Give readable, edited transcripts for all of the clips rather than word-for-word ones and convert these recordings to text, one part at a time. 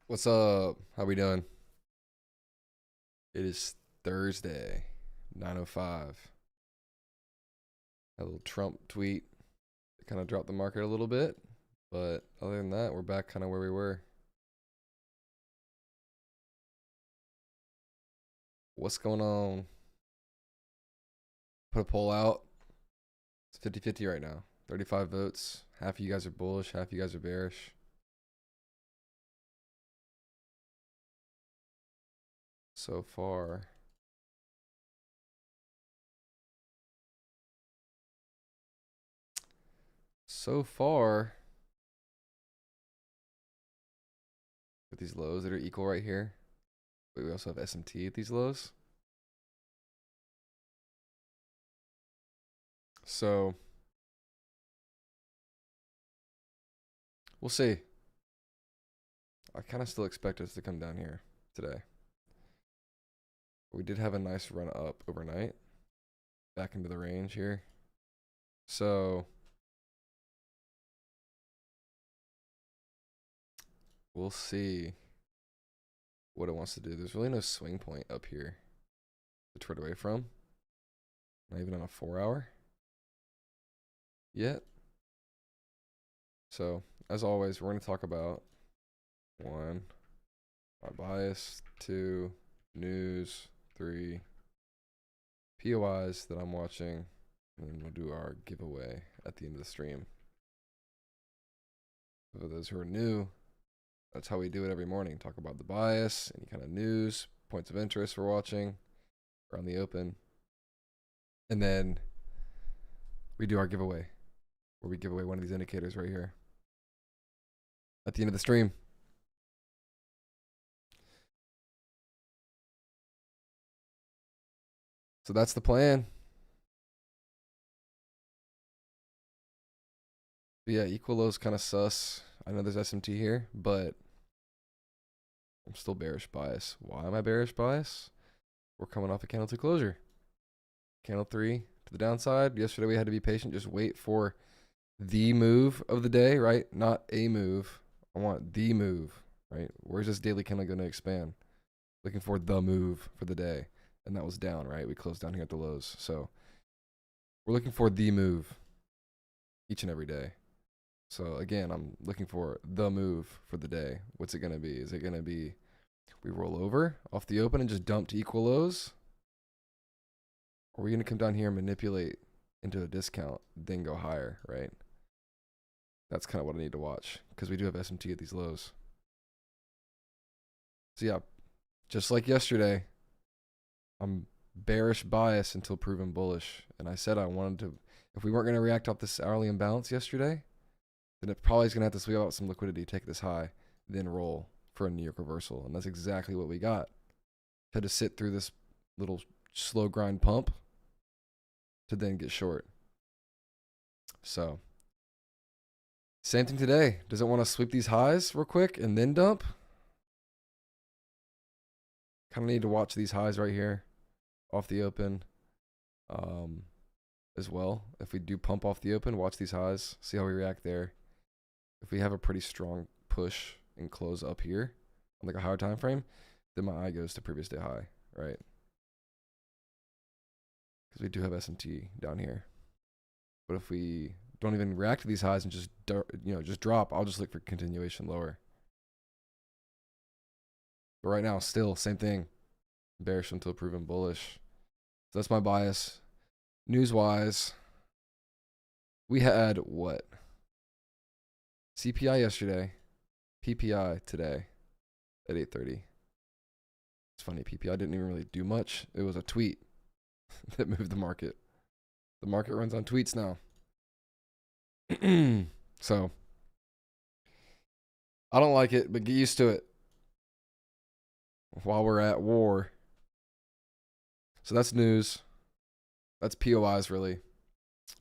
What's up? How we doing? It is Thursday, 9:05. A little Trump tweet that kind of dropped the market a little bit, but other than that, we're back kind of where we were. What's going on? Put a poll out. It's 50-50 right now. 35 votes. Half of you guys are bullish, half of you guys are bearish. So far. With these lows that are equal right here. But we also have SMT at these lows. So we'll see. I kind of still expect us to come down here today. We did have a nice run up overnight, back into the range here. So we'll see what it wants to do. There's really no swing point up here to trade away from. Not even on a 4-hour yet. So as always, we're going to talk about 1, our bias, 2, news, 3, POIs that I'm watching, and then we'll do our giveaway at the end of the stream. For those who are new, that's how we do it every morning. Talk about the bias, any kind of news, points of interest we're watching around the open. And then we do our giveaway, where we give away one of these indicators right here at the end of the stream. So that's the plan. But yeah, equal lows kind of sus. I know there's SMT here, but I'm still bearish bias. Why am I bearish bias? We're coming off a candle 2 closure. Candle 3 to the downside. Yesterday we had to be patient. Just wait for the move of the day, right? Not a move. I want the move, right? Where's this daily candle going to expand? Looking for the move for the day. And that was down, right? We closed down here at the lows. So we're looking for the move each and every day. So again, I'm looking for the move for the day. What's it going to be? Is it going to be we roll over off the open and just dump to equal lows? Or are we going to come down here and manipulate into a discount, then go higher, right? That's kind of what I need to watch because we do have SMT at these lows. So yeah, just like yesterday, I'm bearish bias until proven bullish. And I said I wanted to, if we weren't going to react off this hourly imbalance yesterday, then it probably is going to have to sweep out some liquidity, take this high, then roll for a New York reversal. And that's exactly what we got. Had to sit through this little slow grind pump to then get short. So, same thing today. Does it want to sweep these highs real quick and then dump? Kind of need to watch these highs right here off the open as well. If we do pump off the open, watch these highs, see how we react there. If we have a pretty strong push and close up here on like a higher time frame, then my eye goes to previous day high, right? Because we do have SMT down here. But if we don't even react to these highs and just just drop, I'll just look for continuation lower. But right now, still same thing, bearish until proven bullish. So that's my bias. News wise, we had what? CPI yesterday, PPI today at 8:30. It's funny, PPI didn't even really do much. It was a tweet that moved the market. The market runs on tweets now. So, I don't like it, but get used to it while we're at war. So that's news. That's POIs really.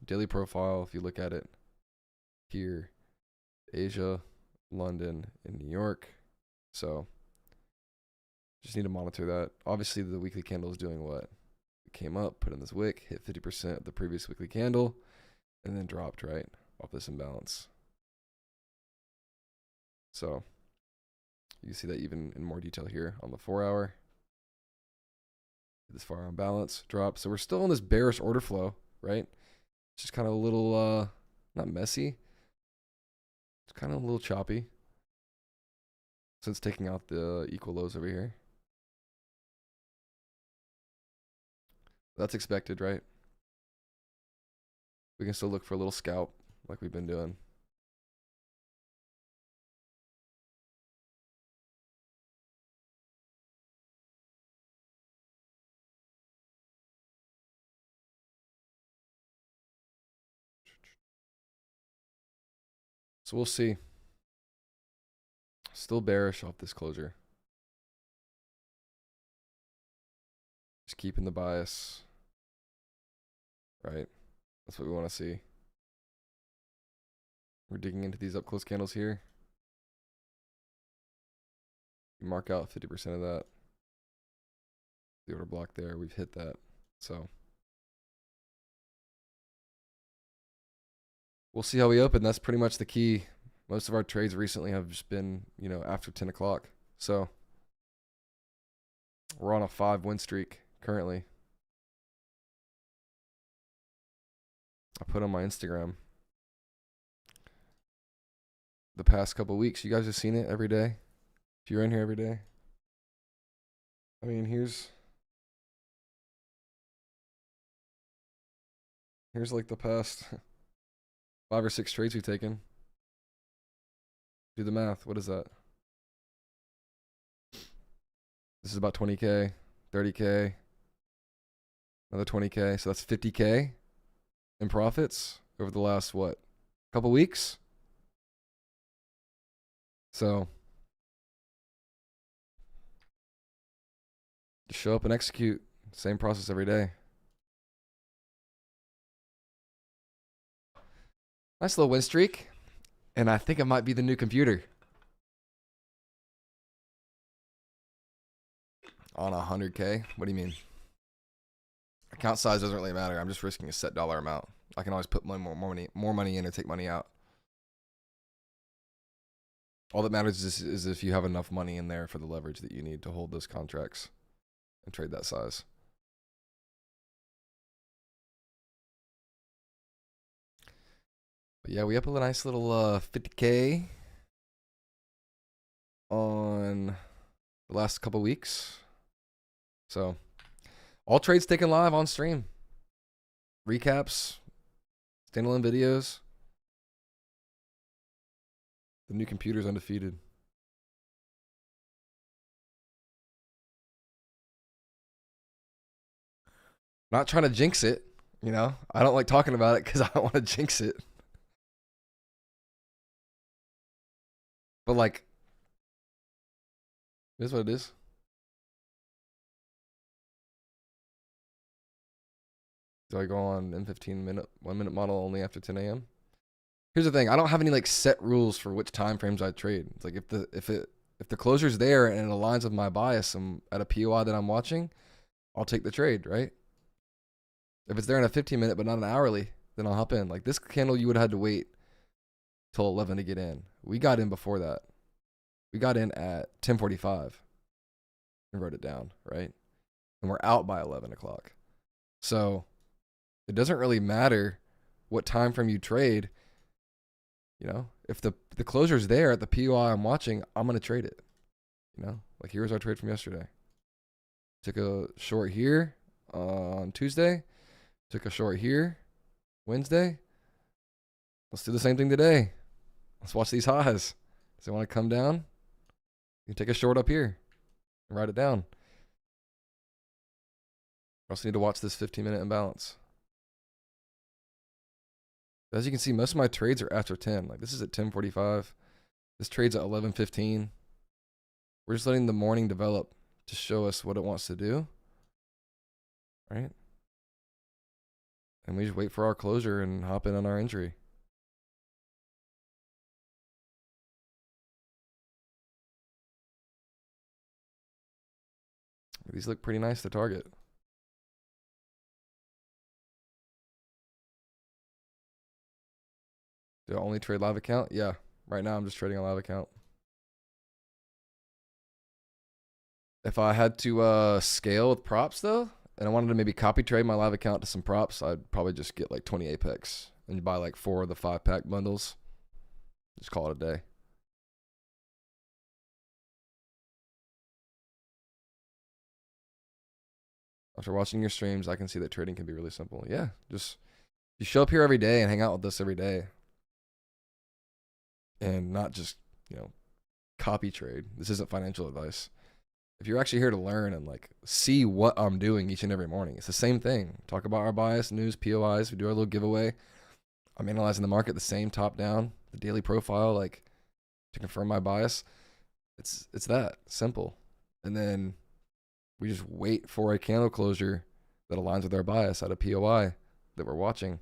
Daily profile, if you look at it here, Asia, London, and New York. So, just need to monitor that. Obviously, the weekly candle is doing what? It came up, put in this wick, hit 50% of the previous weekly candle, and then dropped, right, off this imbalance. So, you can see that even in more detail here on the 4 hour. This far on balance, drop. So we're still in this bearish order flow, right? It's just kind of a little, not messy. It's kind of a little choppy. So it's taking out the equal lows over here. That's expected, right? We can still look for a little scalp like we've been doing. So we'll see. Still bearish off this closure. Just keeping the bias. Right? That's what we want to see. We're digging into these up close candles here. We mark out 50% of that. The order block there, we've hit that. So we'll see how we open. That's pretty much the key. Most of our trades recently have just been, after 10 o'clock. So we're on a 5-win streak currently. I put on my Instagram the past couple weeks. You guys have seen it every day. If you're in here every day. I mean, here's like the past 5 or 6 trades we've taken. Do the math. What is that? This is about 20K, 30K, another 20K. So that's 50K in profits over the last, what, couple weeks? So just show up and execute. Same process every day. Nice little win streak. And I think it might be the new computer. On 100K? What do you mean? Account size doesn't really matter. I'm just risking a set dollar amount. I can always put more money in or take money out. All that matters is if you have enough money in there for the leverage that you need to hold those contracts and trade that size. But yeah, we up a nice little 50K on the last couple weeks. So all trades taken live on stream. Recaps, standalone videos. The new computer's undefeated. Not trying to jinx it, you know? I don't like talking about it because I don't want to jinx it. But like, it is what it is. Do I go on M15 minute, 1 minute model only after 10 a.m.? Here's the thing. I don't have any like set rules for which time frames I trade. It's like if the closer's there and it aligns with my bias and at a POI that I'm watching, I'll take the trade, right? If it's there in a 15 minute but not an hourly, then I'll hop in. Like this candle, you would have had to wait till 11 to get in. We got in before that. We got in at 10:45 and wrote it down, right? And we're out by 11 o'clock. So it doesn't really matter what time frame you trade. You know, if the closer's there at the POI I'm watching, I'm going to trade it. You know, like here's our trade from yesterday. Took a short here on Tuesday. Took a short here Wednesday. Let's do the same thing today. Let's watch these highs. Does it want to come down? You can take a short up here and write it down. I also need to watch this 15-minute imbalance. As you can see, most of my trades are after 10. Like this is at 10:45. This trade's at 11:15. We're just letting the morning develop to show us what it wants to do. Right? And we just wait for our closure and hop in on our entry. These look pretty nice to target. Do I only trade live account? Yeah. Right now I'm just trading a live account. If I had to scale with props though, and I wanted to maybe copy trade my live account to some props, I'd probably just get like 20 Apex and buy like 4 of the 5-pack bundles. Just call it a day. After watching your streams, I can see that trading can be really simple. Yeah, just you show up here every day and hang out with us every day. And not just, you know, copy trade. This isn't financial advice. If you're actually here to learn and like see what I'm doing each and every morning, it's the same thing. Talk about our bias, news, POIs. We do our little giveaway. I'm analyzing the market the same top down, the daily profile, like to confirm my bias. It's that simple. And then we just wait for a candle closure that aligns with our bias at a POI that we're watching.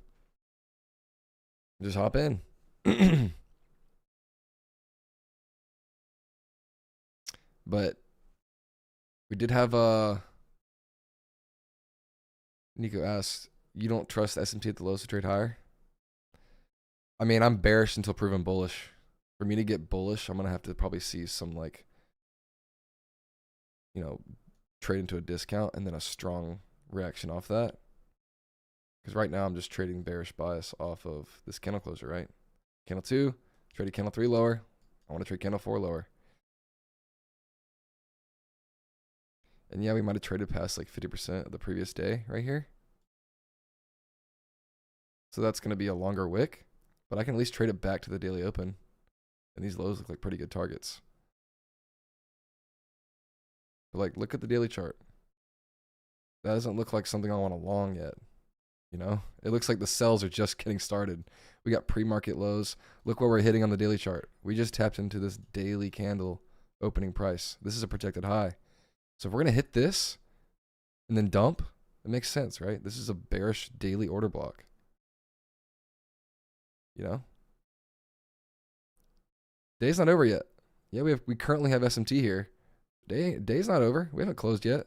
Just hop in. But we did have Nico asked, you don't trust SMT at the lows to trade higher? I mean, I'm bearish until proven bullish. For me to get bullish, I'm going to have to probably see some like, you know, trade into a discount and then a strong reaction off that. Because right now I'm just trading bearish bias off of this candle closer, right? Candle 2, traded candle 3 lower. I want to trade candle 4 lower. And yeah, we might have traded past like 50% of the previous day right here. So that's going to be a longer wick, but I can at least trade it back to the daily open. And these lows look like pretty good targets. But like, look at the daily chart. That doesn't look like something I want to long yet. You know, it looks like the sells are just getting started. We got pre-market lows. Look what we're hitting on the daily chart. We just tapped into this daily candle opening price. This is a projected high. So if we're going to hit this and then dump, it makes sense, right? This is a bearish daily order block. You know? Day's not over yet. Yeah, we currently have SMT here. Day's not over. We haven't closed yet.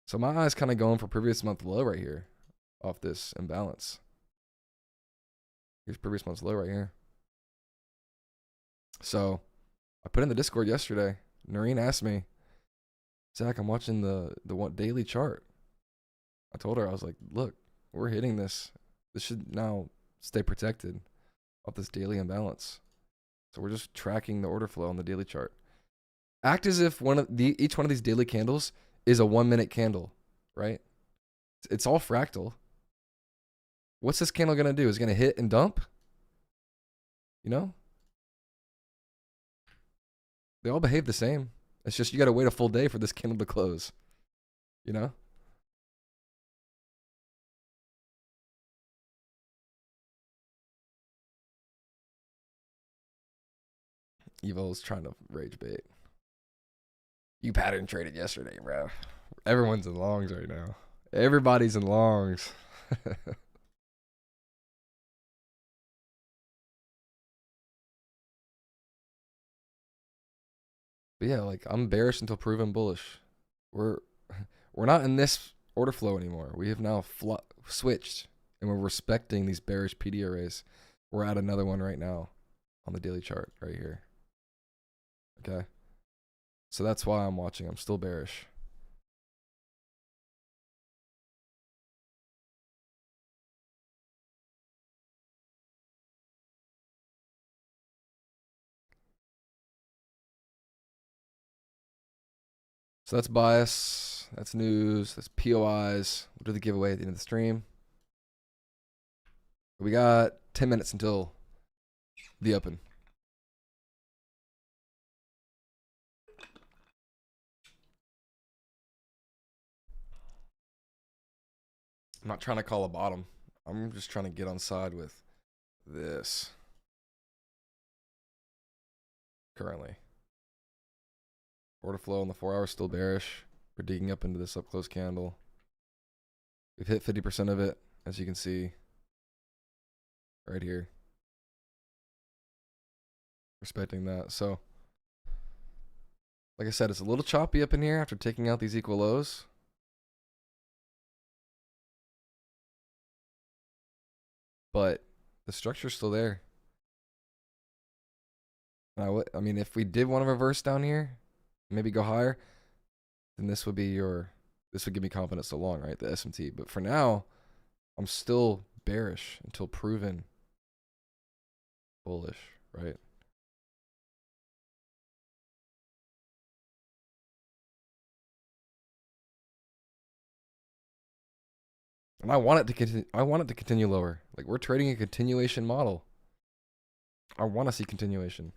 So my eye's kind of going for previous month low right here off this imbalance. Here's previous month's low right here. So I put in the Discord yesterday. Noreen asked me, Zach, I'm watching the one daily chart. I told her, I was like, look, we're hitting this. This should now stay protected off this daily imbalance. So we're just tracking the order flow on the daily chart. Act as if each one of these daily candles is a 1-minute candle, right? It's all fractal. What's this candle going to do? Is it going to hit and dump? You know? They all behave the same. It's just you got to wait a full day for this candle to close. You know? Evo's trying to rage bait. You pattern traded yesterday, bro. Everyone's in longs right now. Everybody's in longs. But yeah, like I'm bearish until proven bullish. We're not in this order flow anymore. We have now switched, and we're respecting these bearish PD arrays. We're at another one right now on the daily chart right here. Okay, so that's why I'm watching. I'm still bearish. So that's bias, that's news, that's POIs. We'll do the giveaway at the end of the stream. We got 10 minutes until the open. I'm not trying to call a bottom. I'm just trying to get on side with this currently. Order flow on the 4 hour still bearish. We're digging up into this up close candle. We've hit 50% of it, as you can see right here. Respecting that. So, like I said, it's a little choppy up in here after taking out these equal lows. But the structure's still there. And I mean, if we did want to reverse down here, maybe go higher, then this would give me confidence so long, right? The SMT. But for now, I'm still bearish until proven bullish, right? And I want it to continue. I want it to continue lower. Like we're trading a continuation model. I want to see continuation.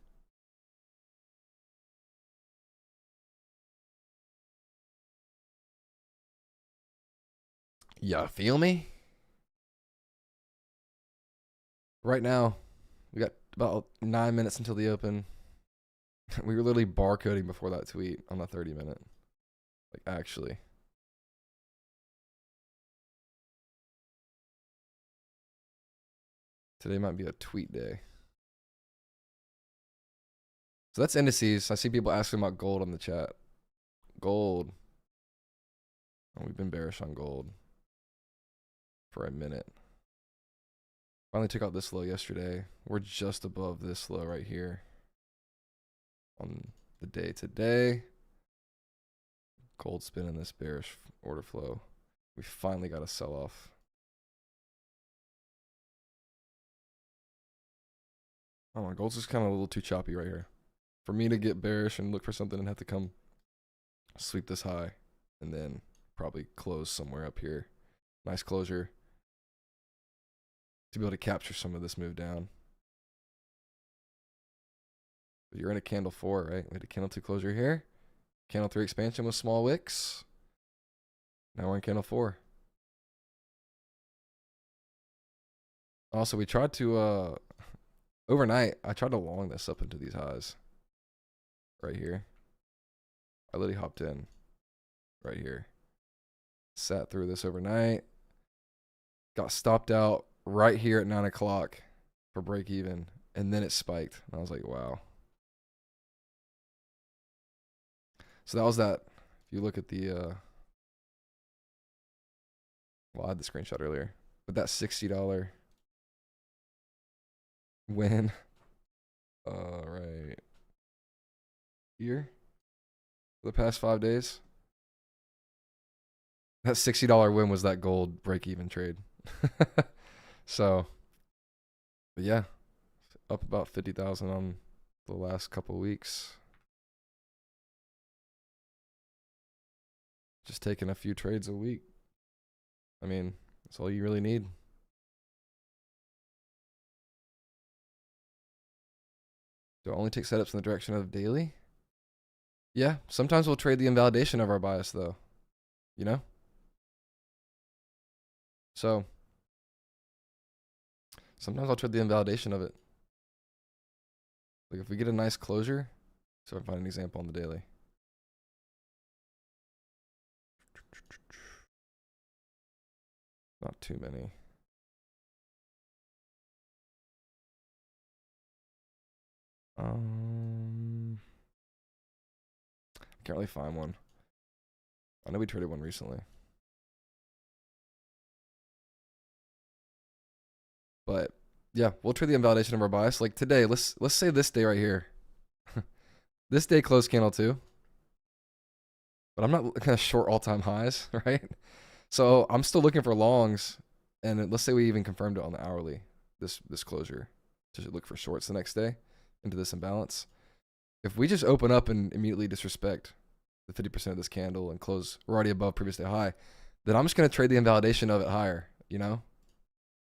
Yeah, feel me? Right now, we got about 9 minutes until the open. We were literally barcoding before that tweet on the 30-minute. Like actually. Today might be a tweet day. So that's indices. I see people asking about gold on the chat. Gold. Oh, we've been bearish on gold for a minute. Finally took out this low yesterday. We're just above this low right here on the day today. Gold spinning this bearish order flow. We finally got a sell off. Oh, my gold's just kind of a little too choppy right here. For me to get bearish and look for something and have to come sweep this high and then probably close somewhere up here. Nice closure to be able to capture some of this move down. But you're in a candle 4, right? We had a candle 2 closure here. Candle 3 expansion with small wicks. Now we're in candle 4. Also, we tried to overnight, I tried to long this up into these highs right here. I literally hopped in right here. Sat through this overnight. Got stopped out right here at 9 o'clock for break even. And then it spiked. And I was like, wow. So that was that. If you look at the, well, I had the screenshot earlier. But that $60 win, right here for the past 5 days. That $60 win was that gold break-even trade. So, but yeah, up about 50,000 on the last couple weeks. Just taking a few trades a week. I mean, that's all you really need. Do I only take setups in the direction of daily? Yeah, sometimes we'll trade the invalidation of our bias though, you know? So sometimes I'll trade the invalidation of it. Like if we get a nice closure, so I find an example on the daily. Not too many. I can't really find one. I know we traded one recently. But yeah, we'll trade the invalidation of our bias. Like today, let's say this day right here. This day closed candle too. But I'm not kind of short all-time highs, right? So I'm still looking for longs. And let's say we even confirmed it on the hourly, this closure, to look for shorts the next day into this imbalance. If we just open up and immediately disrespect the 50% of this candle and close, we're already above previous day high, then I'm just going to trade the invalidation of it higher, you know?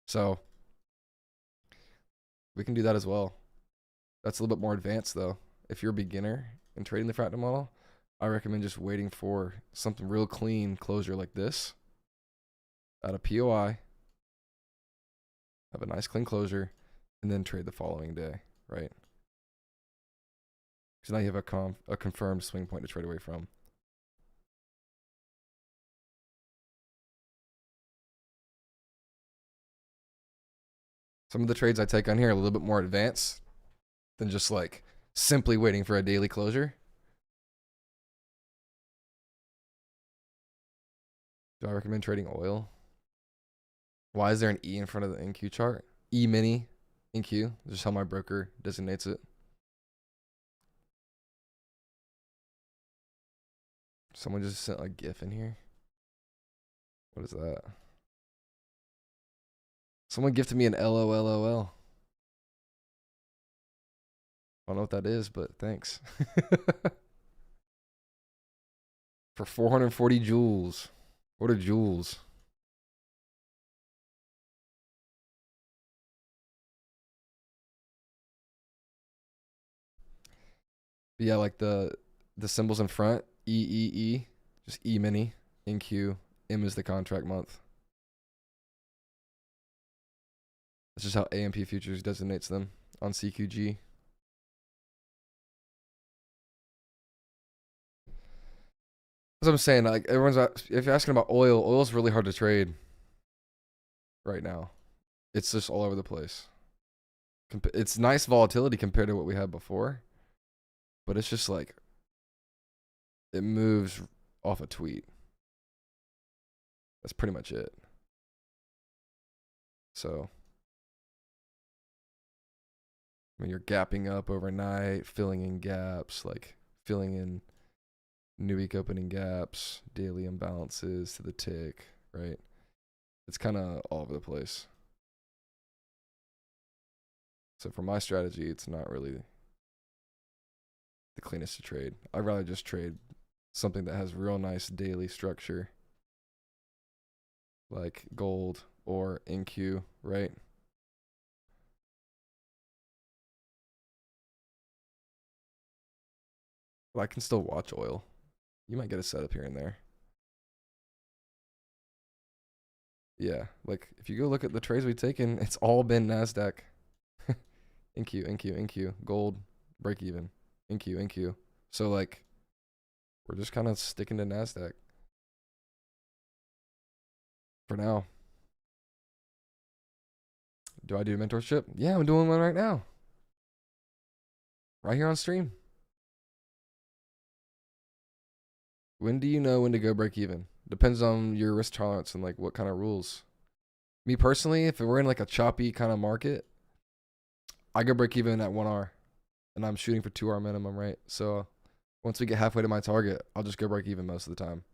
So we can do that as well. That's a little bit more advanced though. If you're a beginner in trading the fractal model, I recommend just waiting for something real clean closure like this at a POI, have a nice clean closure, and then trade the following day, right? Because now you have a confirmed swing point to trade away from. Some of the trades I take on here are a little bit more advanced than just like simply waiting for a daily closure. Do I recommend trading oil? Why is there an E in front of the NQ chart? E mini NQ, just how my broker designates it. Someone just sent a GIF in here. What is that? Someone gifted me an LOLOL. I don't know what that is, but thanks. For 440 joules. What are joules? But yeah, like the symbols in front, E, just E mini, NQ, M is the contract month. That's just how AMP Futures designates them on CQG. That's what I'm saying. Like if you're asking about oil, oil's really hard to trade right now. It's just all over the place. It's nice volatility compared to what we had before, but it's just like it moves off a tweet. That's pretty much it. So, I mean, you're gapping up overnight, filling in gaps, like filling in new week opening gaps, daily imbalances to the tick, right? It's kind of all over the place. So for my strategy, it's not really the cleanest to trade. I'd rather just trade something that has real nice daily structure, like gold or NQ, right? But I can still watch oil. You might get a setup here and there. Yeah, like if you go look at the trades we've taken, it's all been NASDAQ. NQ, gold, break even, NQ. So like, we're just kind of sticking to NASDAQ for now. Do I do mentorship? Yeah, I'm doing one right now. Right here on stream. When do you know when to go break even? Depends on your risk tolerance and like what kind of rules. Me personally, if we're in like a choppy kind of market, I go break even at 1 hour and I'm shooting for 2 hour minimum, right? So once we get halfway to my target, I'll just go break even most of the time.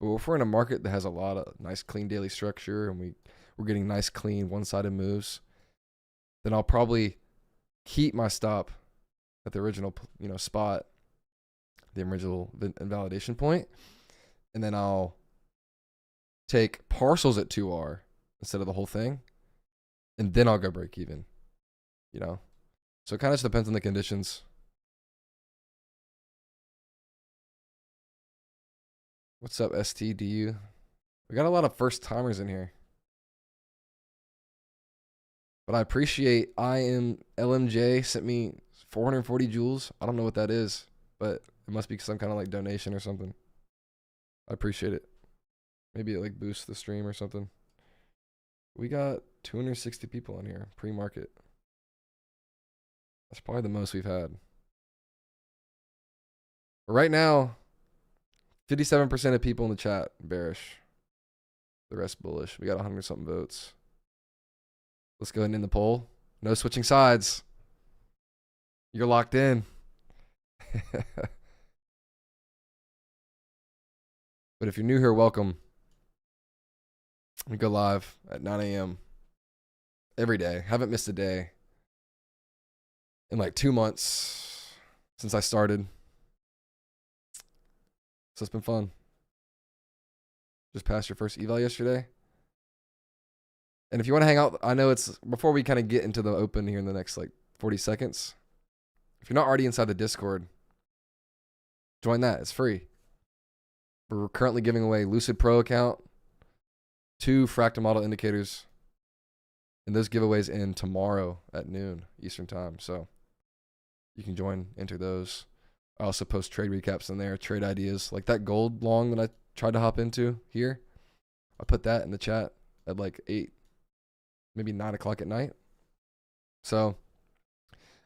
But if we're in a market that has a lot of nice clean daily structure and we're getting nice clean one-sided moves, then I'll probably keep my stop at the original, spot, the original invalidation point, and then I'll take partials at 2R instead of the whole thing, and then I'll go break even, So it kind of just depends on the conditions. What's up, STDU? We got a lot of first timers in here. But I appreciate LMJ sent me 440 joules. I don't know what that is, but it must be some kind of like donation or something. I appreciate it. Maybe it like boosts the stream or something. We got 260 people in here, pre-market. That's probably the most we've had. But right now, 57% of people in the chat bearish. The rest bullish. We got 100 something votes. Let's go ahead and end the poll. No switching sides. You're locked in. But if you're new here, welcome. We go live at 9 a.m. every day. Haven't missed a day in like 2 months since I started. So it's been fun. Just passed your first eval yesterday. And if you want to hang out, I know it's before we kind of get into the open here in the next like 40 seconds. If you're not already inside the Discord, join that. It's free. We're currently giving away Lucid Pro account, 2 fractal model indicators, and those giveaways end tomorrow at noon Eastern time. So you can join, enter those. I also post trade recaps in there, trade ideas, like that gold long that I tried to hop into here. I put that in the chat at like 8, maybe 9 o'clock at night. So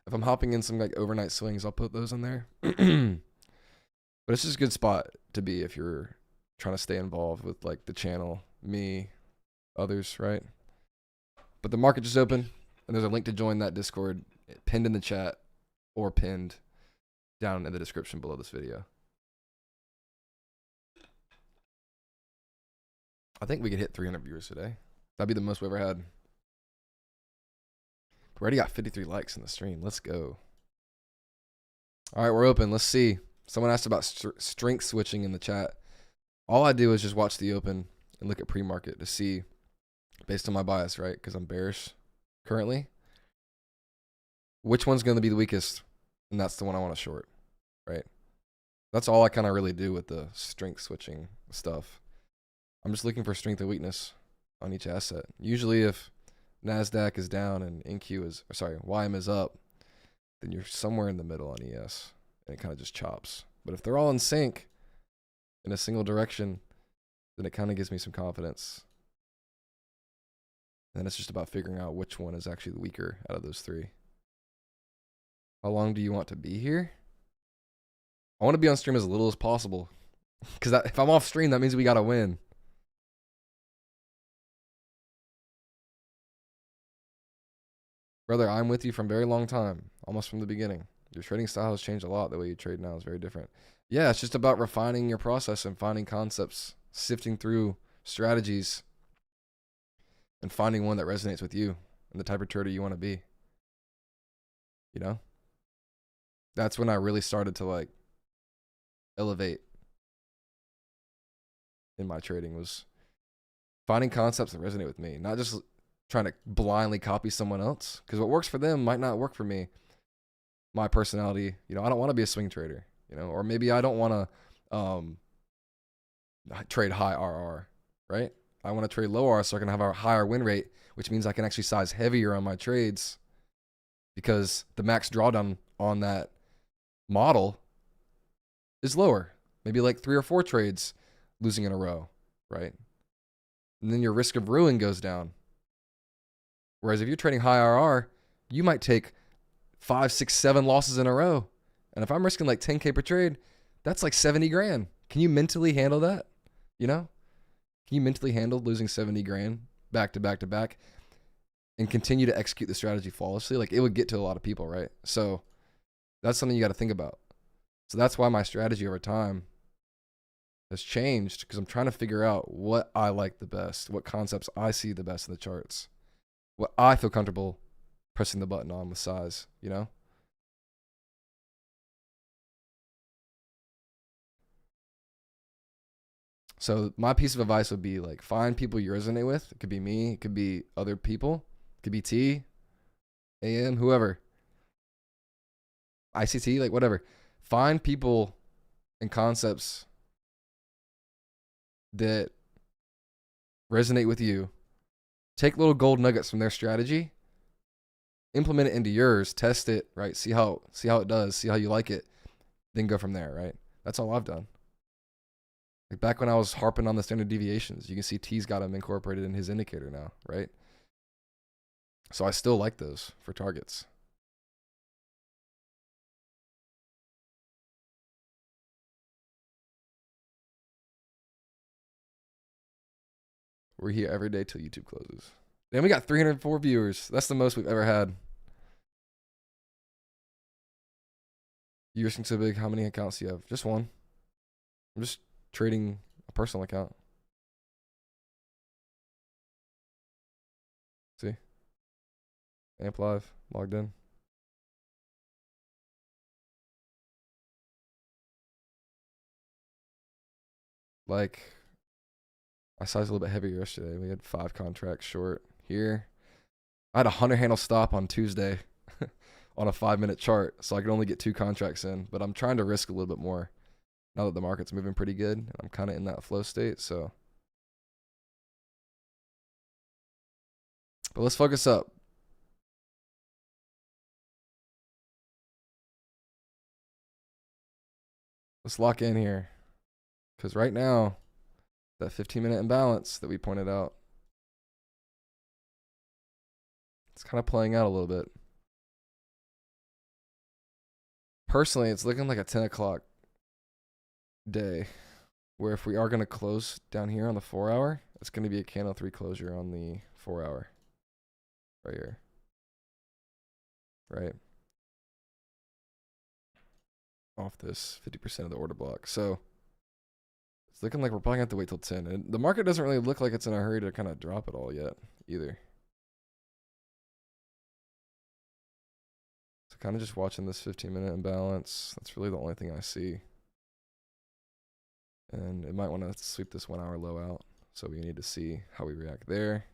if I'm hopping in some like overnight swings, I'll put those in there. But it's just a good spot to be if you're trying to stay involved with like the channel, me, others, right? But the market just opened, and there's a link to join that Discord pinned in the chat or pinned down in the description below this video. I think we could hit 300 viewers today. That'd be the most we ever had. We already got 53 likes in the stream. Let's go. All right, we're open. Let's see. Someone asked about strength switching in the chat. All I do is just watch the open and look at pre-market to see, based on my bias, right? Because I'm bearish currently, which one's going to be the weakest, and that's the one I want to short, right? That's all I kind of really do with the strength switching stuff. I'm just looking for strength and weakness on each asset. Usually if NASDAQ is down and YM is up, then you're somewhere in the middle on ES, and it kind of just chops. But if they're all in sync in a single direction, then it kind of gives me some confidence. And it's just about figuring out which one is actually the weaker out of those 3. How long do you want to be here? I want to be on stream as little as possible. Because if I'm off stream, that means we got to win. Brother, I'm with you from a very long time, almost from the beginning. Your trading style has changed a lot. The way you trade now is very different. Yeah, it's just about refining your process and finding concepts, sifting through strategies, and finding one that resonates with you and the type of trader you want to be. You know? That's when I really started to like elevate in my trading, was finding concepts that resonate with me, not just trying to blindly copy someone else, because what works for them might not work for me. My personality, I don't want to be a swing trader, or maybe I don't want to trade high RR, right? I want to trade low RR so I can have a higher win rate, which means I can actually size heavier on my trades, because the max drawdown on that model is lower. Maybe like 3 or 4 trades losing in a row, right? And then your risk of ruin goes down. Whereas if you're trading high RR, you might take 5, 6, 7 losses in a row. And if I'm risking like 10K per trade, that's like 70 grand. Can you mentally handle that? Can you mentally handle losing 70 grand back to back to back and continue to execute the strategy flawlessly? Like, it would get to a lot of people, right? So that's something you got to think about. So that's why my strategy over time has changed, because I'm trying to figure out what I like the best, what concepts I see the best in the charts, what I feel comfortable pressing the button on with size, So my piece of advice would be like, find people you resonate with. It could be me, it could be other people, it could be T, AM, whoever, ICT, like whatever. Find people and concepts that resonate with you. Take little gold nuggets from their strategy, implement it into yours, test it, right? See how it does, see how you like it, then go from there, right? That's all I've done. Like back when I was harping on the standard deviations, you can see T's got them incorporated in his indicator now, right? So I still like those for targets. We're here every day till YouTube closes. And we got 304 viewers. That's the most we've ever had. You risking so big, how many accounts do you have? Just one. I'm just trading a personal account. See? Amp Live, logged in. Like, I sized a little bit heavier yesterday. We had 5 contracts short here. I had a 100 handle stop on Tuesday on a 5-minute chart, so I could only get 2 contracts in. But I'm trying to risk a little bit more now that the market's moving pretty good. And I'm kind of in that flow state, so. But let's focus up. Let's lock in here. Because right now, that 15-minute imbalance that we pointed out, it's kind of playing out a little bit. Personally, it's looking like a 10 o'clock day, where if we are going to close down here on the 4-hour, it's going to be a candle 3 closure on the 4-hour. Right here. Right. Off this 50% of the order block. So it's looking like we're probably going to have to wait till 10. And the market doesn't really look like it's in a hurry to kind of drop it all yet either. So kind of just watching this 15-minute imbalance. That's really the only thing I see. And it might want to sweep this 1-hour low out. So we need to see how we react there.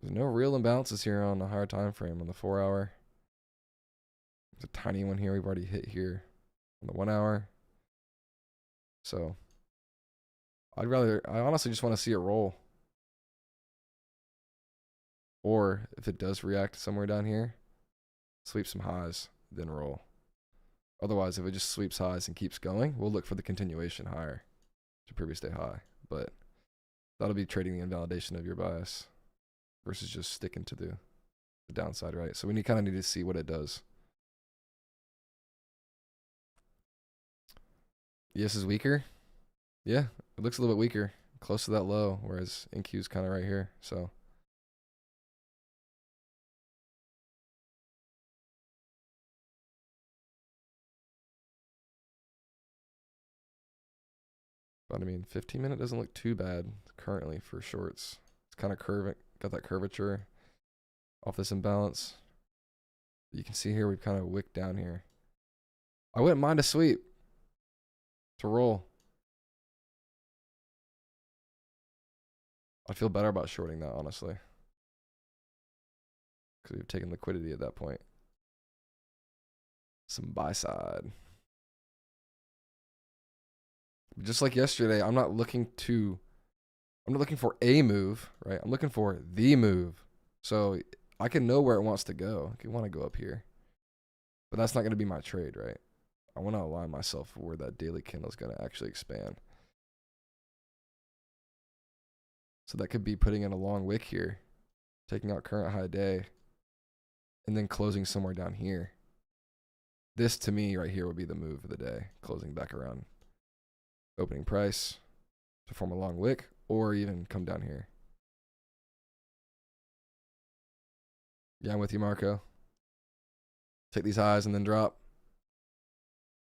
There's no real imbalances here on the higher time frame on the 4-hour. There's a tiny one here we've already hit here on the 1-hour. So I honestly just want to see it roll. Or if it does react somewhere down here, sweep some highs, then roll. Otherwise, if it just sweeps highs and keeps going, we'll look for the continuation higher to previous day high. But that'll be trading the invalidation of your bias versus just sticking to the downside, right? So we kind of need to see what it does. ES is weaker. Yeah, it looks a little bit weaker, close to that low, whereas NQ is kind of right here. So but I mean, 15-minute doesn't look too bad currently for shorts. It's kind of curving, got that curvature off this imbalance. You can see here we've kind of wicked down here. I wouldn't mind a sweep to roll. I'd feel better about shorting that, honestly, because we've taken liquidity at that point. Some buy side. Just like yesterday, I'm not looking for a move, right? I'm looking for the move. So I can know where it wants to go. I can want to go up here. But that's not going to be my trade, right? I want to align myself where that daily candle is going to actually expand. So that could be putting in a long wick here, taking out current high day, and then closing somewhere down here. This, to me, right here would be the move of the day, closing back around opening price to form a long wick, or even come down here. Yeah, I'm with you, Marco. Take these highs and then drop.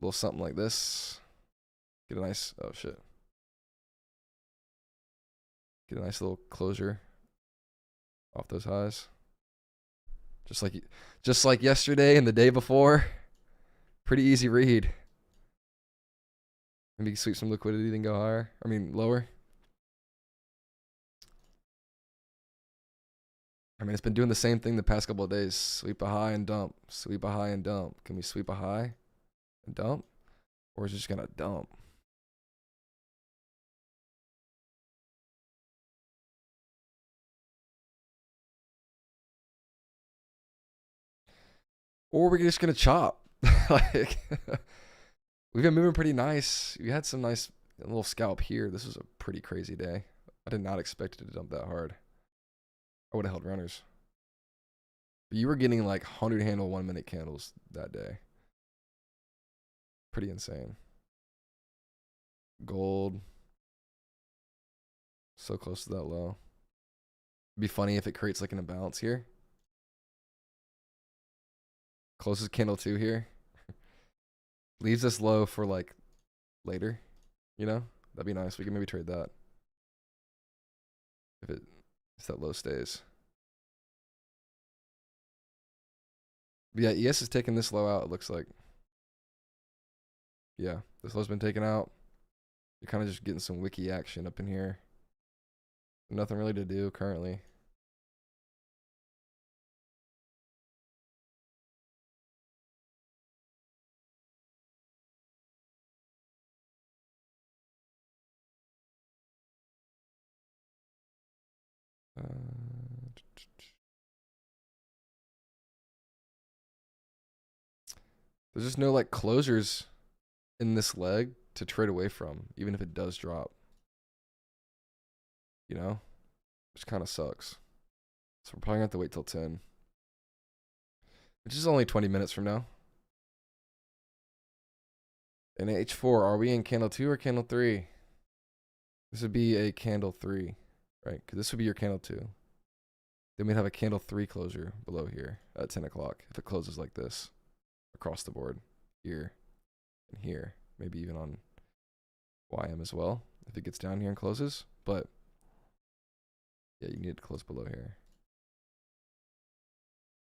A little something like this. Get a nice, oh shit. Get a nice little closure off those highs. Just like yesterday and the day before. Pretty easy read. Maybe sweep some liquidity, then go higher. I mean, lower. I mean, it's been doing the same thing the past couple of days. Sweep a high and dump. Sweep a high and dump. Can we sweep a high and dump? Or is it just going to dump? Or we're just gonna chop. Like we've been moving pretty nice. We had some nice little scalp here. This was a pretty crazy day. I did not expect it to dump that hard. I would have held runners. But you were getting like 100 handle 1 minute candles that day. Pretty insane. Gold. So close to that low. It'd be funny if it creates like an imbalance here. Closest candle 2 here. Leaves us low for like later. You know? That'd be nice. We can maybe trade that. If that low stays. But yeah, ES is taking this low out, it looks like. Yeah, this low's been taken out. You're kind of just getting some wiki action up in here. Nothing really to do currently. There's just no like closures in this leg to trade away from, even if it does drop. You know? Which kind of sucks. So we're probably going to have to wait till 10. Which is only 20 minutes from now. In H4, are we in candle 2 or candle 3? This would be a candle 3, right? Because this would be your candle 2. Then we'd have a candle 3 closure below here at 10 o'clock if it closes like this across the board here and here. Maybe even on YM as well if it gets down here and closes. But yeah, you need to close below here.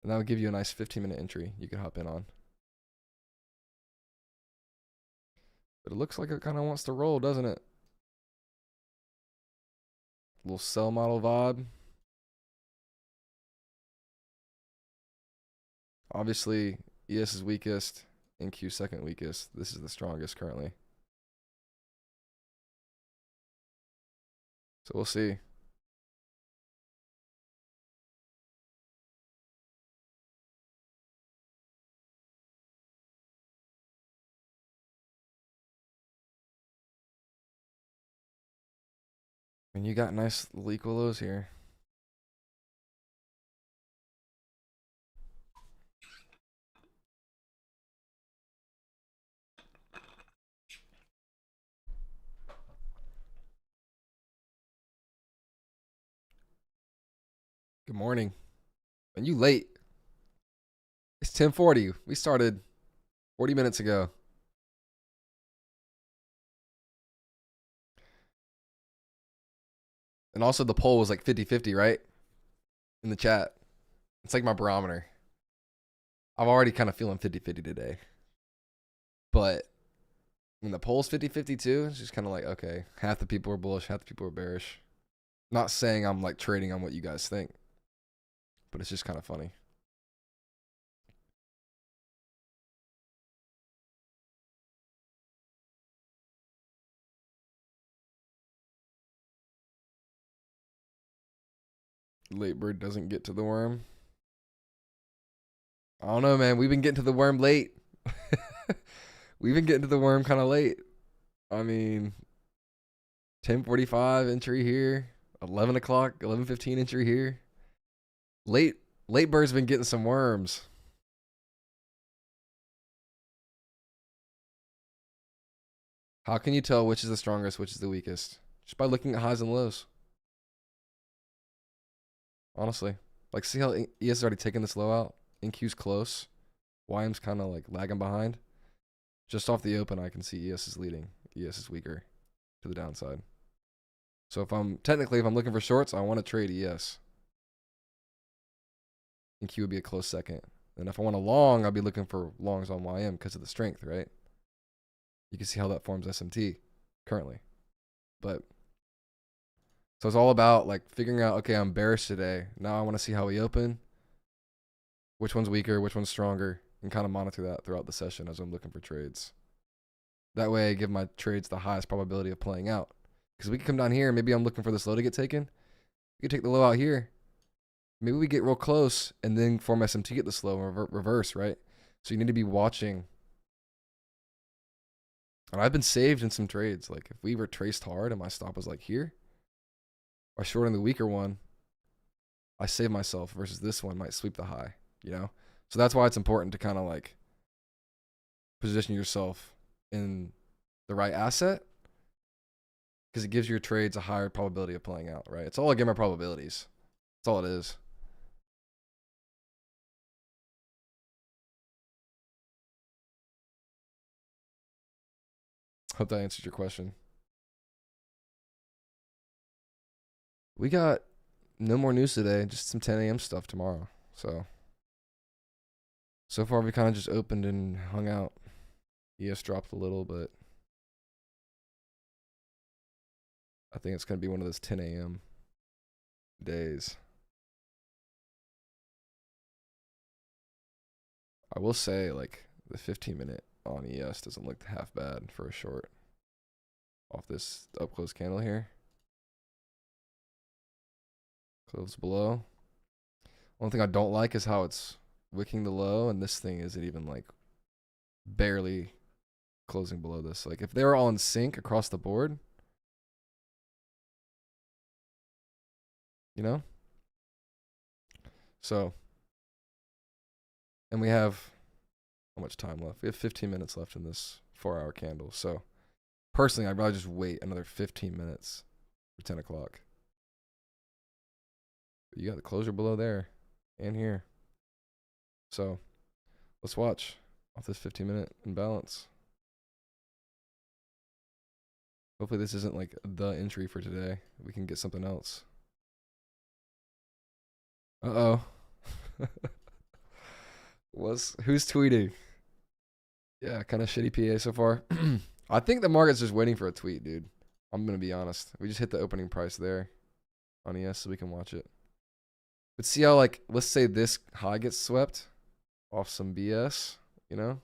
And that would give you a nice 15-minute entry you could hop in on. But it looks like it kind of wants to roll, doesn't it? Little sell model vibe. Obviously, ES is weakest, NQ second weakest. This is the strongest currently. So we'll see. And you got nice little equal lows here. Good morning. And you late. It's 10:40. We started 40 minutes ago. And also the poll was like 50-50, right? In the chat. It's like my barometer. I'm already kind of feeling 50-50 today. But when the poll's 50-50 too, it's just kind of like, okay, half the people are bullish, half the people are bearish. Not saying I'm like trading on what you guys think, but it's just kind of funny. Late bird doesn't get to the worm. I don't know, man. We've been getting to the worm late. We've been getting to the worm kind of late. I mean, 10:45 entry here, 11 o'clock, 11:15 entry here. Late bird's been getting some worms. How can you tell which is the strongest, which is the weakest? Just by looking at highs and lows. Honestly. Like, see how ES is already taking this low out? NQ's close. YM's kind of like lagging behind. Just off the open, I can see ES is leading. ES is weaker to the downside. So if I'm looking for shorts, I want to trade ES. NQ would be a close second. And if I want a long, I'll be looking for longs on YM because of the strength, right? You can see how that forms SMT currently. But so it's all about like figuring out, okay, I'm bearish today. Now I want to see how we open. Which one's weaker, which one's stronger, and kind of monitor that throughout the session as I'm looking for trades. That way I give my trades the highest probability of playing out. Because we can come down here, maybe I'm looking for this low to get taken. You can take the low out here. Maybe we get real close and then form SMT at this low and reverse, right? So you need to be watching. And I've been saved in some trades. Like if we retraced hard and my stop was like here, by shorting the weaker one, I save myself versus this one might sweep the high, you know? So that's why it's important to kind of like position yourself in the right asset because it gives your trades a higher probability of playing out, right? It's all a game of probabilities. That's all it is. Hope that answers your question. We got no more news today, just some 10 a.m. stuff tomorrow. So far we kind of just opened and hung out. ES dropped a little, but I think it's going to be one of those 10 a.m. days. I will say, like, the 15-minute on ES doesn't look half bad for a short off this up close candle here. Close below. One thing I don't like is how it's wicking the low, and this thing isn't even, like, barely closing below this. Like, if they were all in sync across the board, you know? So, and we have how much time left? We have 15 minutes left in this 4-hour candle. So, personally, I'd rather just wait another 15 minutes for 10 o'clock. You got the closure below there and here. So, let's watch off this 15-minute imbalance. Hopefully this isn't like the entry for today. We can get something else. Uh-oh. Who's tweeting? Yeah, kind of shitty PA so far. I think the market's just waiting for a tweet, dude. I'm going to be honest. We just hit the opening price there on ES so we can watch it. But see how, like, let's say this high gets swept off some BS, you know?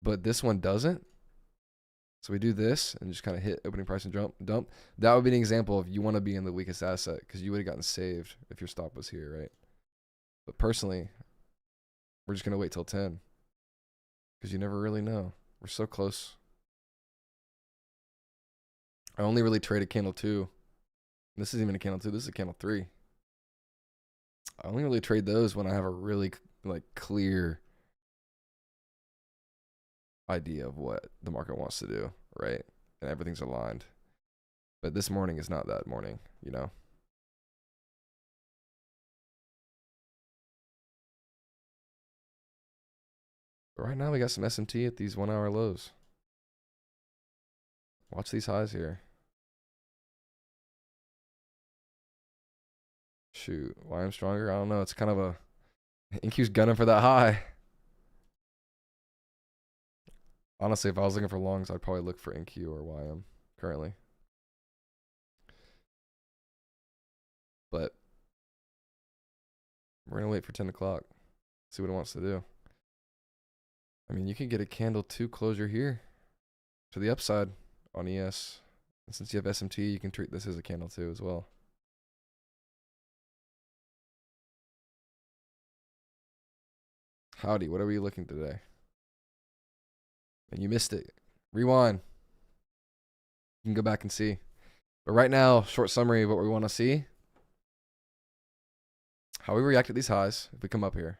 But this one doesn't. So we do this and just kind of hit opening price and dump. That would be an example of you want to be in the weakest asset because you would have gotten saved if your stop was here, right? But personally, we're just going to wait till 10 because you never really know. We're so close. I only really trade a candle 2. This isn't even a candle 2. This is a candle 3. I only really trade those when I have a really like clear idea of what the market wants to do, right? And everything's aligned. But this morning is not that morning, you know? But right now we got some SMT at these 1-hour lows. Watch these highs here. Shoot, why I'm stronger? I don't know. It's kind of a NQ's gunning for that high. Honestly, if I was looking for longs, I'd probably look for NQ or YM currently. But we're going to wait for 10 o'clock. See what it wants to do. I mean, you can get a candle 2 closure here to the upside on ES. And since you have SMT, you can treat this as a candle 2 as well. Howdy, what are we looking today? And you missed it. Rewind. You can go back and see. But right now, short summary of what we want to see. How we react at these highs if we come up here.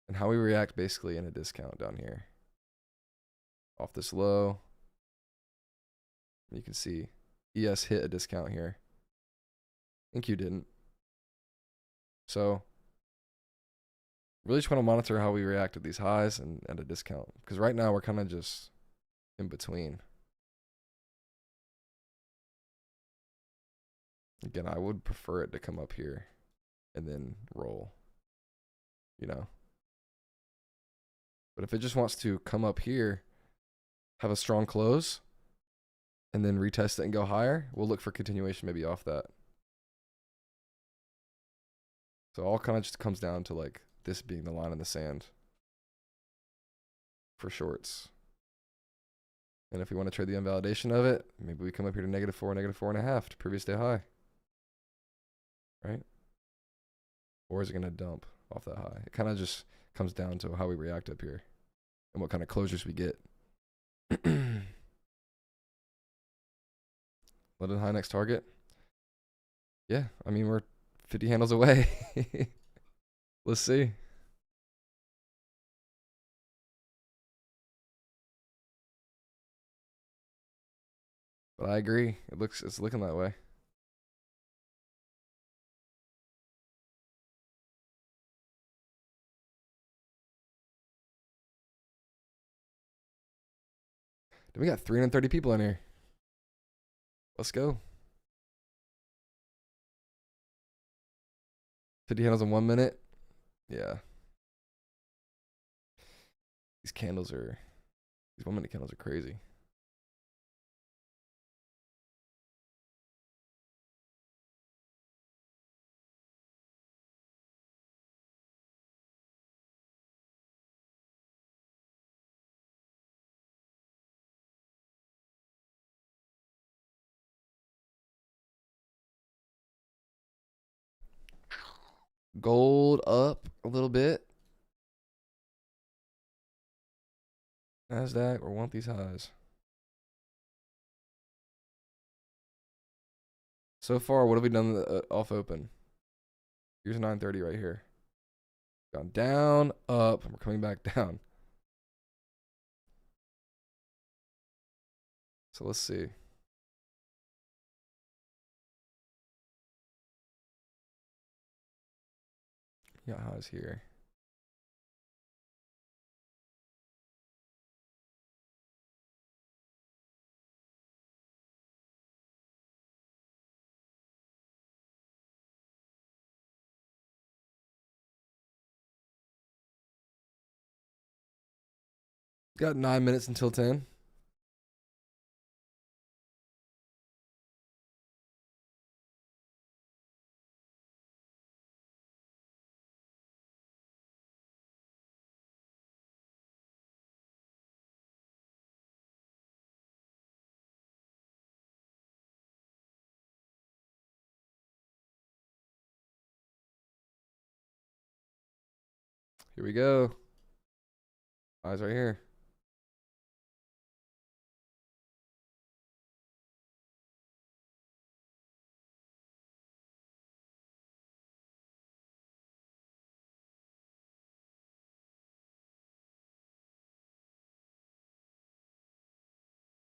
And how we react basically in a discount down here. Off this low. You can see ES hit a discount here. NQ didn't. So really just want to monitor how we react at these highs and at a discount. Because right now we're kind of just in between. Again, I would prefer it to come up here and then roll, you know. But if it just wants to come up here, have a strong close, and then retest it and go higher, we'll look for continuation maybe off that. So all kind of just comes down to like this being the line in the sand for shorts. And if we want to trade the invalidation of it, maybe we come up here to -4, -4.5 to previous day high. Right? Or is it going to dump off that high? It kind of just comes down to how we react up here and what kind of closures we get. London high next target. Yeah, I mean, we're 50 handles away. Let's see. But I agree. It's looking that way. We got 330 people in here. Let's go. 50 handles in 1 minute. Yeah. These 1 minute candles are crazy. Gold up a little bit. NASDAQ, we want these highs. So far, what have we done off open? Here's 930 right here. Gone down, up, and we're coming back down. So let's see. Got highs here. Got 9 minutes until 10. Here we go. Highs right here.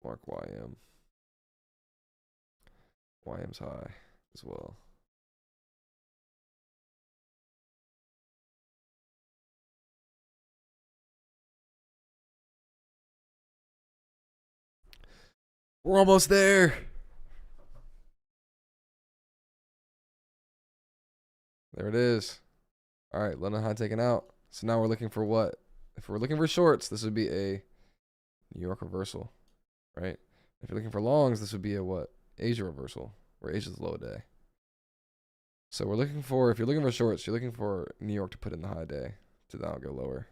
Mark YM. YM's high as well. We're almost there. There it is. All right, London high taken out. So now we're looking for what? If we're looking for shorts, this would be a New York reversal, right? If you're looking for longs, this would be a what? Asia reversal, where Asia's low day. So we're looking for, if you're looking for shorts, you're looking for New York to put in the high day to now go lower.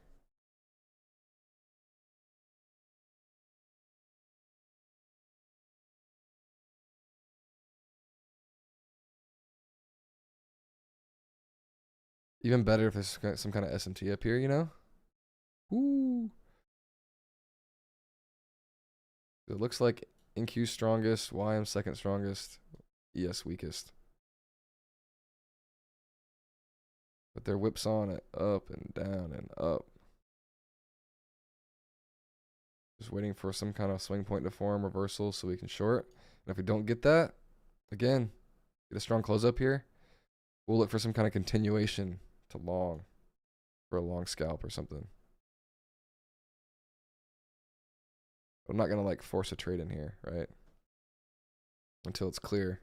Even better if there's some kind of S&T up here, you know? Ooh. It looks like NQ strongest, YM second strongest, ES weakest. But they're whips on it, up and down and up. Just waiting for some kind of swing point to form, reversal, so we can short. And if we don't get that, again, get a strong close up here, we'll look for some kind of continuation to long, for a long scalp or something. I'm not gonna like force a trade in here, right? Until it's clear.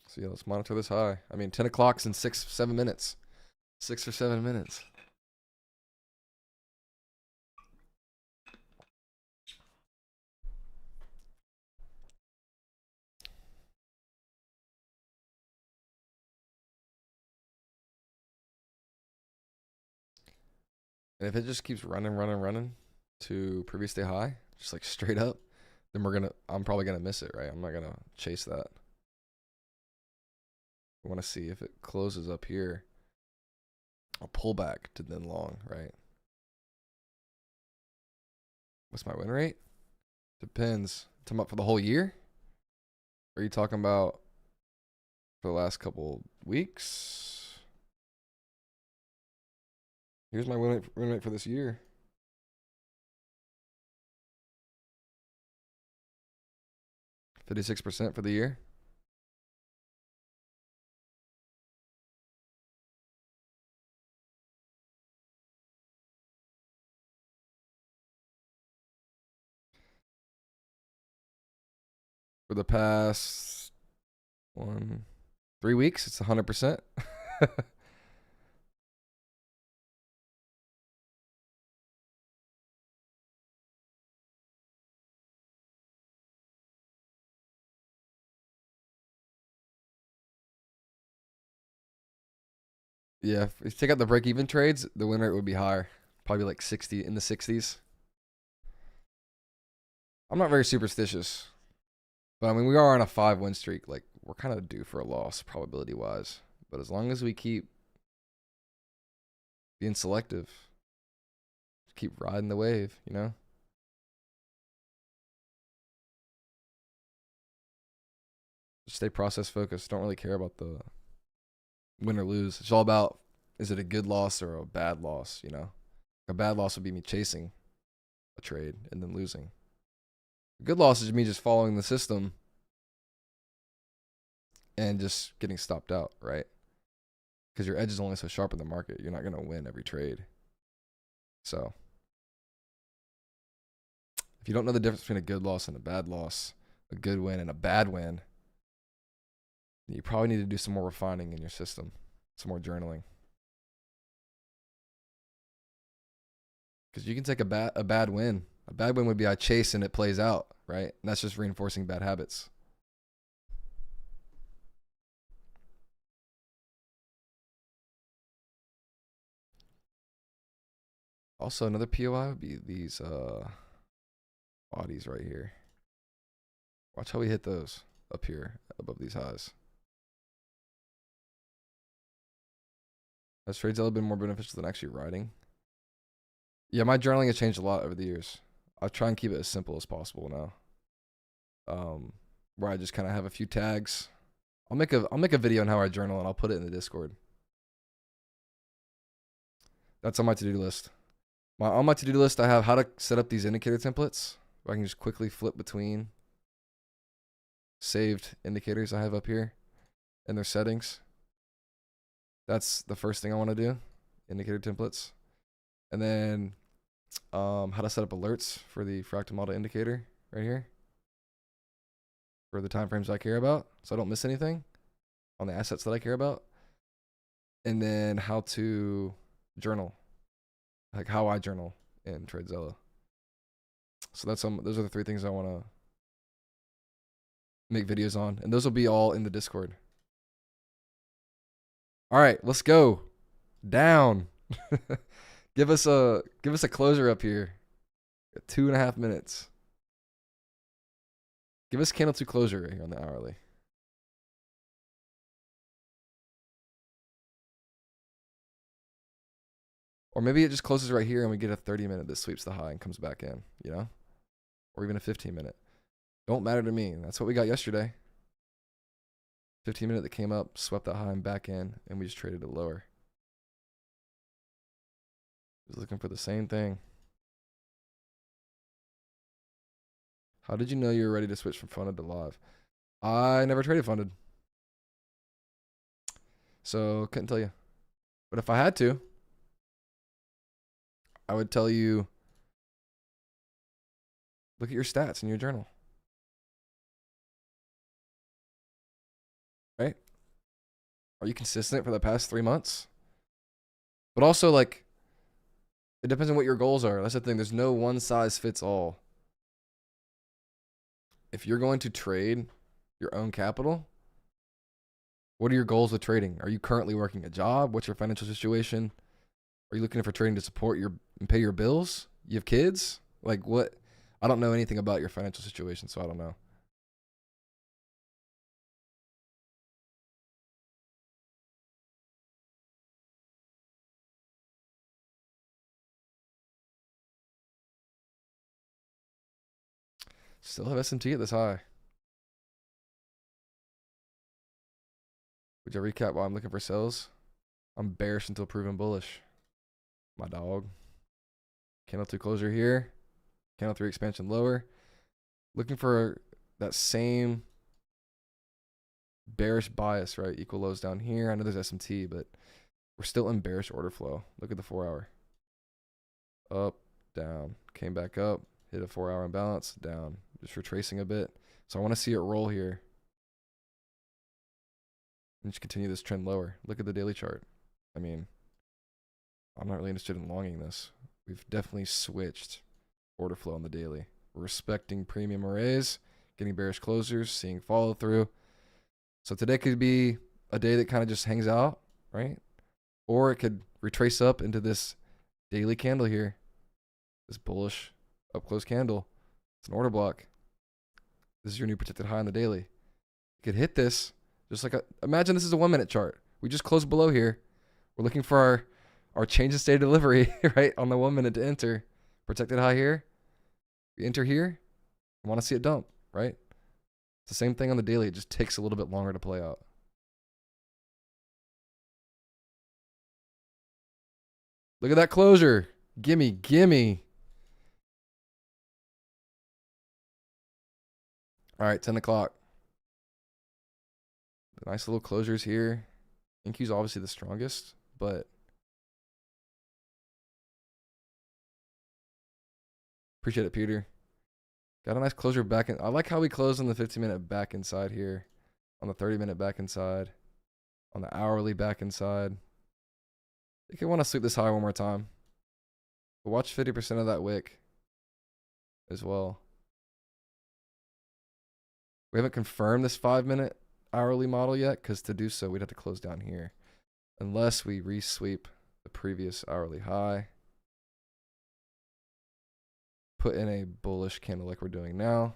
So yeah, let's monitor this high. I mean, 10 o'clock's in 7 minutes. 6 or 7 minutes. And if it just keeps running to previous day high, just like straight up, then I'm probably gonna miss it, right? I'm not gonna chase that. I want to see if it closes up here. I'll pull back to then long, right? What's my win rate? Depends. Talking about for the whole year? Or are you talking about for the last couple weeks? Here's my win rate for this year. $56% for the year. For the past 3 weeks, it's 100%. Yeah, if you take out the break-even trades, the win rate would be higher. Probably like 60, in the 60s. I'm not very superstitious. But I mean, we are on a 5-win streak. Like, we're kind of due for a loss, probability-wise. But as long as we keep being selective, keep riding the wave, you know? Just stay process focused. Don't really care about the win or lose. It's all about, is it a good loss or a bad loss, you know? A bad loss would be me chasing a trade and then losing. A good loss is me just following the system and just getting stopped out, right? Because your edge is only so sharp in the market. You're not going to win every trade. So if you don't know the difference between a good loss and a bad loss, a good win and a bad win, you probably need to do some more refining in your system, some more journaling. Because you can take a bad win. A bad win would be I chase and it plays out, right? And that's just reinforcing bad habits. Also, another POI would be these bodies right here. Watch how we hit those up here above these highs. Has Tradeify been more beneficial than actually riding? Yeah, my journaling has changed a lot over the years. I try and keep it as simple as possible now. Where I just kind of have a few tags. I'll make a video on how I journal and I'll put it in the Discord. That's on my to-do list. On my to-do list, I have how to set up these indicator templates. Where I can just quickly flip between saved indicators I have up here and their settings. That's the first thing I want to do, indicator templates. And then how to set up alerts for the fractal model indicator right here for the time frames I care about, so I don't miss anything on the assets that I care about. And then how to journal, like how I journal in Tradeify. So those are the 3 things I want to make videos on, and those will be all in the Discord. All right, let's go down. Give us a closer up here. 2.5 minutes. Give us candle 2 closure right here on the hourly. Or maybe it just closes right here and we get a 30-minute that sweeps the high and comes back in, you know? Or even a 15-minute. Don't matter to me. That's what we got yesterday. 15-minute that came up, swept that high and back in, and we just traded it lower. Just looking for the same thing. How did you know you were ready to switch from funded to live? I never traded funded. So couldn't tell you. But if I had to, I would tell you, look at your stats in your journal. Right? Are you consistent for the past 3 months? But also, like, it depends on what your goals are. That's the thing. There's no one size fits all. If you're going to trade your own capital, what are your goals with trading? Are you currently working a job? What's your financial situation? Are you looking for trading to support your and pay your bills? You have kids? Like what? I don't know anything about your financial situation, so I don't know. Still have SMT at this high. Would you recap why I'm looking for sells? I'm bearish until proven bullish. My dog. Candle 2 closure here. Candle 3 expansion lower. Looking for that same bearish bias, right? Equal lows down here. I know there's SMT, but we're still in bearish order flow. Look at the 4 hour. Up, down. Came back up. Hit a 4 hour imbalance. Down. Just retracing a bit. So I want to see it roll here. And just continue this trend lower. Look at the daily chart. I mean, I'm not really interested in longing this. We've definitely switched order flow on the daily. We're respecting premium arrays, getting bearish closers, seeing follow through. So today could be a day that kind of just hangs out, right? Or it could retrace up into this daily candle here. This bullish up close candle. It's an order block. This is your new protected high on the daily. You could hit this just like imagine this is a 1 minute chart. We just closed below here. We're looking for our change in state of delivery, right? On the 1 minute to enter. Protected high here. We enter here. I want to see it dump, right? It's the same thing on the daily. It just takes a little bit longer to play out. Look at that closure. Gimme, gimme. All right, 10 o'clock. Nice little closures here. NQ's obviously the strongest, but appreciate it, Peter. Got a nice closure back in. I like how we closed on the 15-minute back inside here, on the 30-minute back inside, on the hourly back inside. I think I want to sweep this high one more time. But watch 50% of that wick as well. We haven't confirmed this 5-minute hourly model yet, because to do so, we'd have to close down here. Unless we re-sweep the previous hourly high. Put in a bullish candle like we're doing now.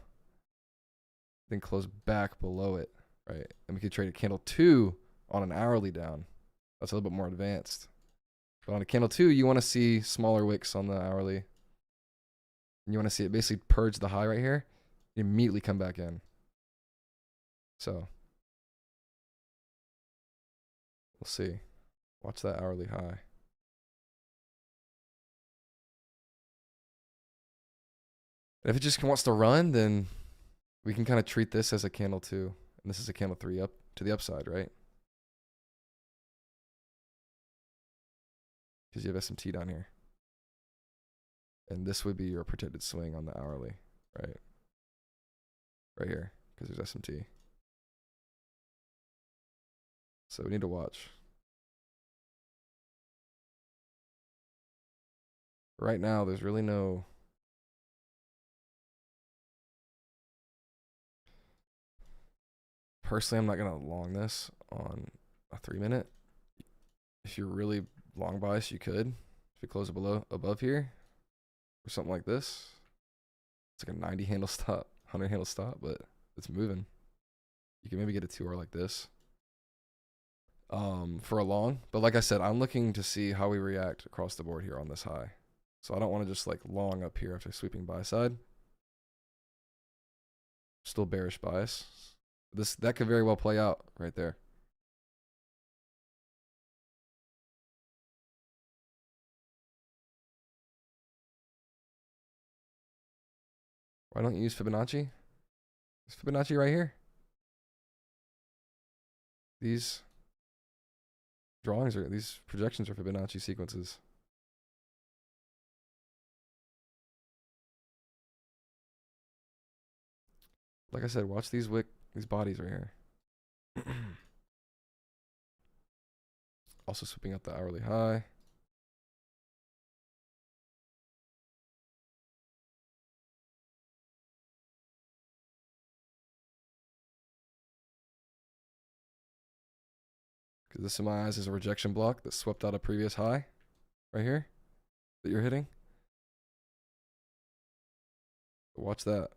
Then close back below it, right? And we could trade a candle 2 on an hourly down. That's a little bit more advanced. But on a candle 2, you want to see smaller wicks on the hourly. And you want to see it basically purge the high right here. Immediately come back in. So we'll see. Watch that hourly high. And if it just wants to run, then we can kind of treat this as a candle 2. And this is a candle 3 up to the upside, right? Because you have SMT down here. And this would be your protected swing on the hourly, right? Right here, because there's SMT. So we need to watch. Right now, there's really no... Personally, I'm not going to long this on a 3-minute. If you're really long bias, you could. If you close it above here, or something like this. It's like a 90 handle stop, 100 handle stop, but it's moving. You can maybe get a 2R like this. For a long. But like I said, I'm looking to see how we react across the board here on this high. So I don't want to just like long up here after sweeping buy side. Still bearish bias. That could very well play out right there. Why don't you use Fibonacci? Is Fibonacci right here? These these projections are Fibonacci sequences. Like I said, watch these bodies right here. Also sweeping up the hourly high. Because this in my eyes is a rejection block that swept out a previous high. right here that you're hitting. Watch that.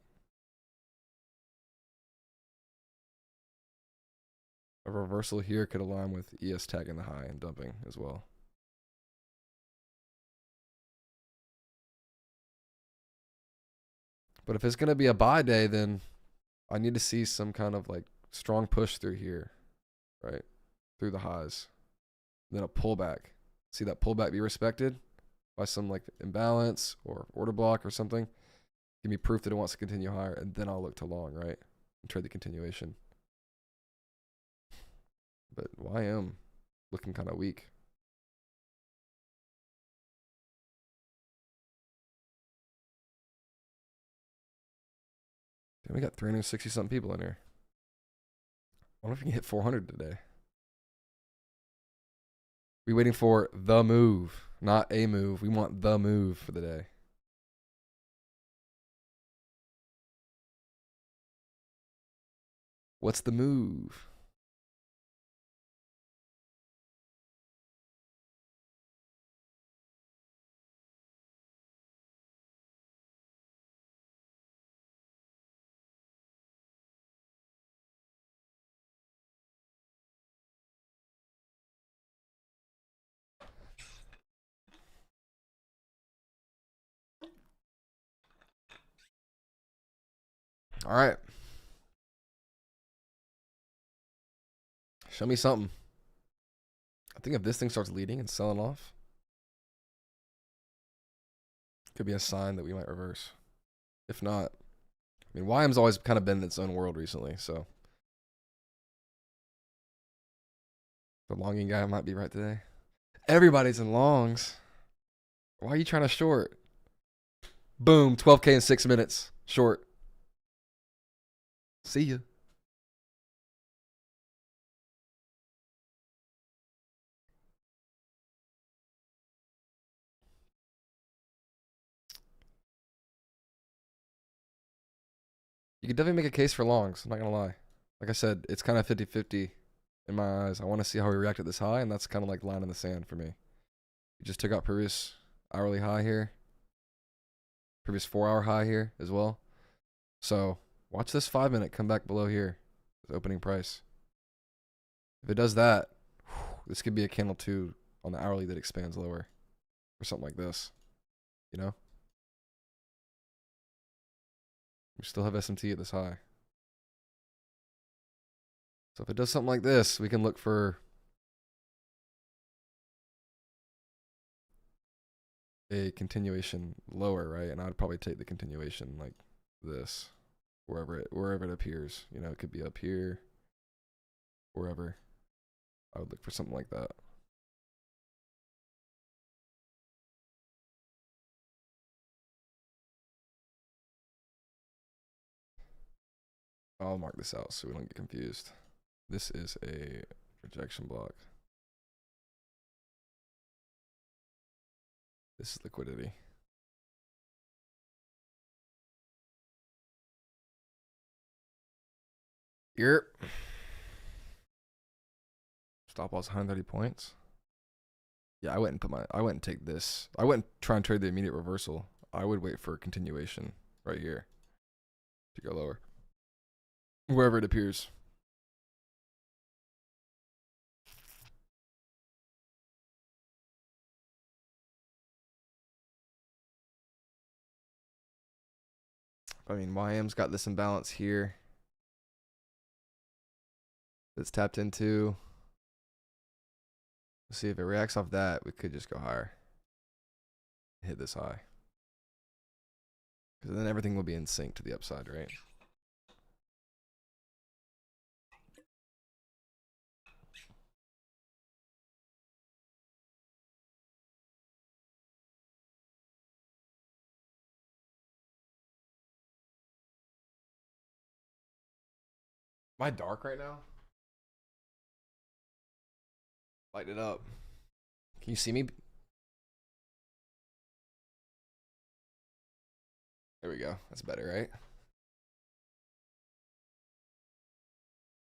A reversal here could align with ES tagging the high and dumping as well. But if it's going to be a buy day, then I need to see some kind of like strong push through here, right? Through the highs. Then a pullback. See that pullback be respected by some like imbalance or order block or something. Give me proof that it wants to continue higher, and then I'll look to long, right? And trade the continuation. But YM looking kind of weak. Damn, we got 360 something people in here. I wonder if we can hit 400 today. We waiting for the move, not a move. We want the move for the day. What's the move? All right. Show me something. I think if this thing starts leading and selling off, could be a sign that we might reverse. If not, I mean, YM's always kind of been in its own world recently, so the longing guy might be right today. Everybody's in longs. Why are you trying to short? Boom, 12K in 6 minutes. Short. See ya. You could definitely make a case for longs. I'm not going to lie. Like I said, it's kind of 50-50 in my eyes. I want to see how we react at this high, and that's kind of like line in the sand for me. We just took out previous hourly high here. Previous 4-hour high here as well. So watch this 5-minute come back below here. The opening price. If it does that, this could be a candle 2 on the hourly that expands lower. Or something like this. You know? We still have SMT at this high. So if it does something like this, we can look for a continuation lower, right? And I'd probably take the continuation like this, wherever it appears. You know, it could be up here, wherever. I would look for something like that. I'll mark this out so we don't get confused. This is a rejection block. This is liquidity. Yep. Stop loss 130 points. Yeah, I wouldn't take this. I wouldn't try and trade the immediate reversal. I would wait for a continuation right here to go lower. Wherever it appears. I mean, YM's got this imbalance here that's tapped into. Let's see if it reacts off that. We could just go higher. Hit this high. Because then everything will be in sync to the upside, right? Am I dark right now? Light it up. Can you see me? There we go. That's better, right?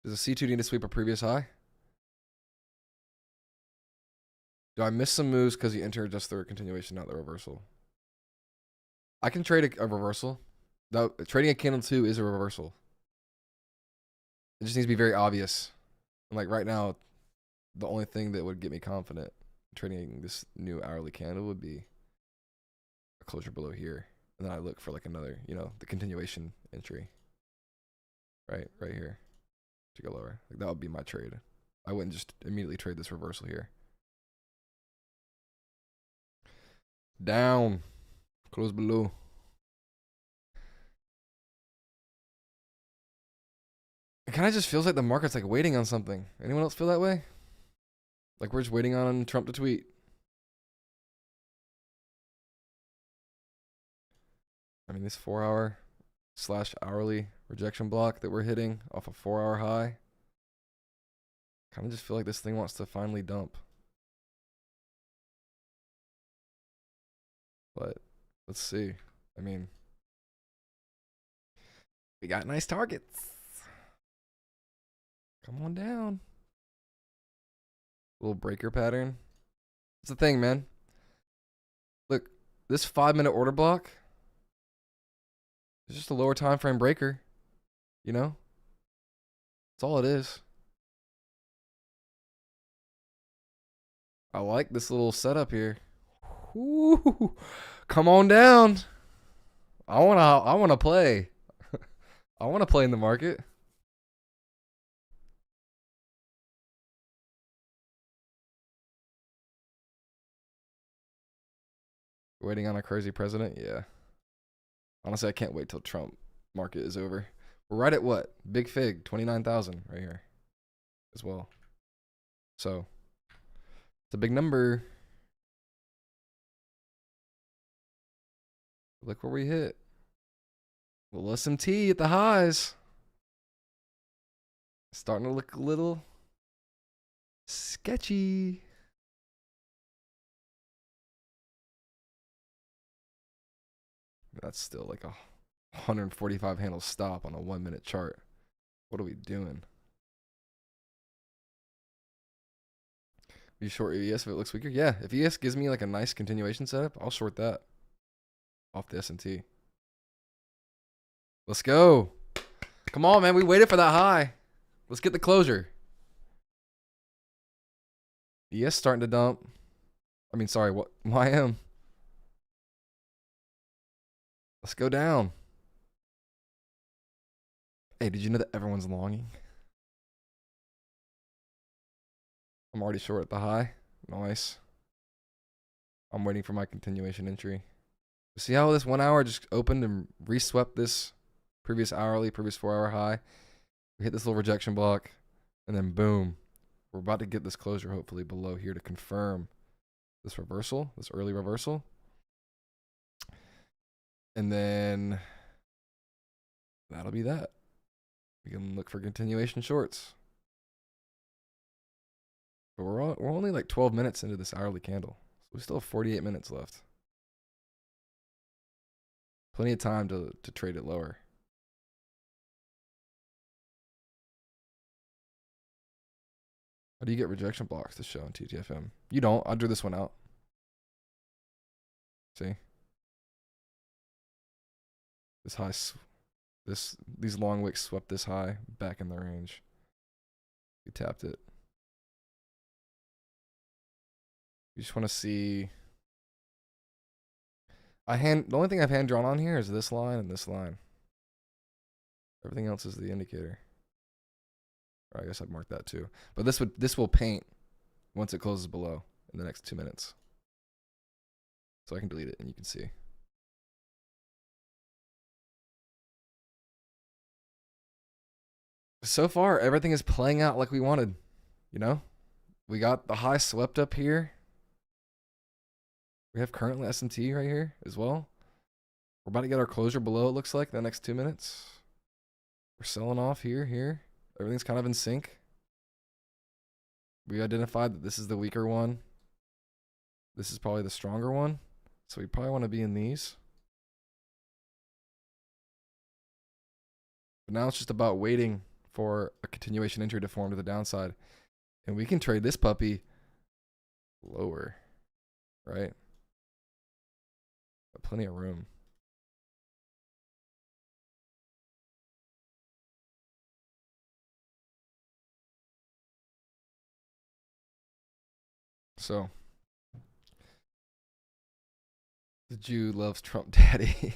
Does a C2 need to sweep a previous high? Do I miss some moves because you entered just the continuation, not the reversal? I can trade a reversal. Trading a candle 2 is a reversal. It just needs to be very obvious. And like right now, the only thing that would get me confident trading this new hourly candle would be a closure below here. And then I look for like another, the continuation entry. Right here to go lower. Like that would be my trade. I wouldn't just immediately trade this reversal here. Down. Close below. It kind of just feels like the market's like waiting on something. Anyone else feel that way? Like we're just waiting on Trump to tweet. I mean, this 4-hour / hourly rejection block that we're hitting off a 4-hour high. Kind of just feel like this thing wants to finally dump. But let's see. I mean, we got nice targets. Come on down. Little breaker pattern. That's the thing, man. Look, this 5-minute order block is just a lower time frame breaker. That's all it is. I like this little setup here. Ooh, come on down. I wanna play. I wanna play in the market. Waiting on a crazy president? Yeah. Honestly, I can't wait till Trump market is over. We're right at what? Big Fig, 29,000 right here as well. So, it's a big number. Look where we hit. Little SMT at the highs. Starting to look a little sketchy. That's still like a 145 handle stop on a 1-minute chart. What are we doing? You short ES if it looks weaker? Yeah, if ES gives me like a nice continuation setup, I'll short that off the S&T. Let's go. Come on, man. We waited for that high. Let's get the closure. ES starting to dump. I mean, sorry, what? YM. Let's go down. Hey, did you know that everyone's longing? I'm already short at the high. Nice. I'm waiting for my continuation entry. See how this 1 hour just opened and reswept this previous hourly, previous 4-hour high? We hit this little rejection block, and then boom. We're about to get this closure hopefully below here to confirm this reversal, this early reversal. And then that'll be that. We can look for continuation shorts. But we're only like 12 minutes into this hourly candle. So we still have 48 minutes left. Plenty of time to trade it lower. How do you get rejection blocks to show in TTFM? You don't. I drew this one out. See? This high, these long wicks swept this high back in the range. You tapped it. You just want to see. The only thing I've hand drawn on here is this line and this line. Everything else is the indicator. Or I guess I'd mark that too. But this will paint once it closes below in the next 2 minutes. So I can delete it and you can see. So far, everything is playing out like we wanted. We got the high swept up here. We have currently S&T right here as well. We're about to get our closure below, it looks like, in the next 2 minutes. We're selling off here. Everything's kind of in sync. We identified that this is the weaker one. This is probably the stronger one. So we probably want to be in these. But now it's just about waiting for a continuation entry to form to the downside. And we can trade this puppy lower, right? Got plenty of room. So, the Jew loves Trump daddy.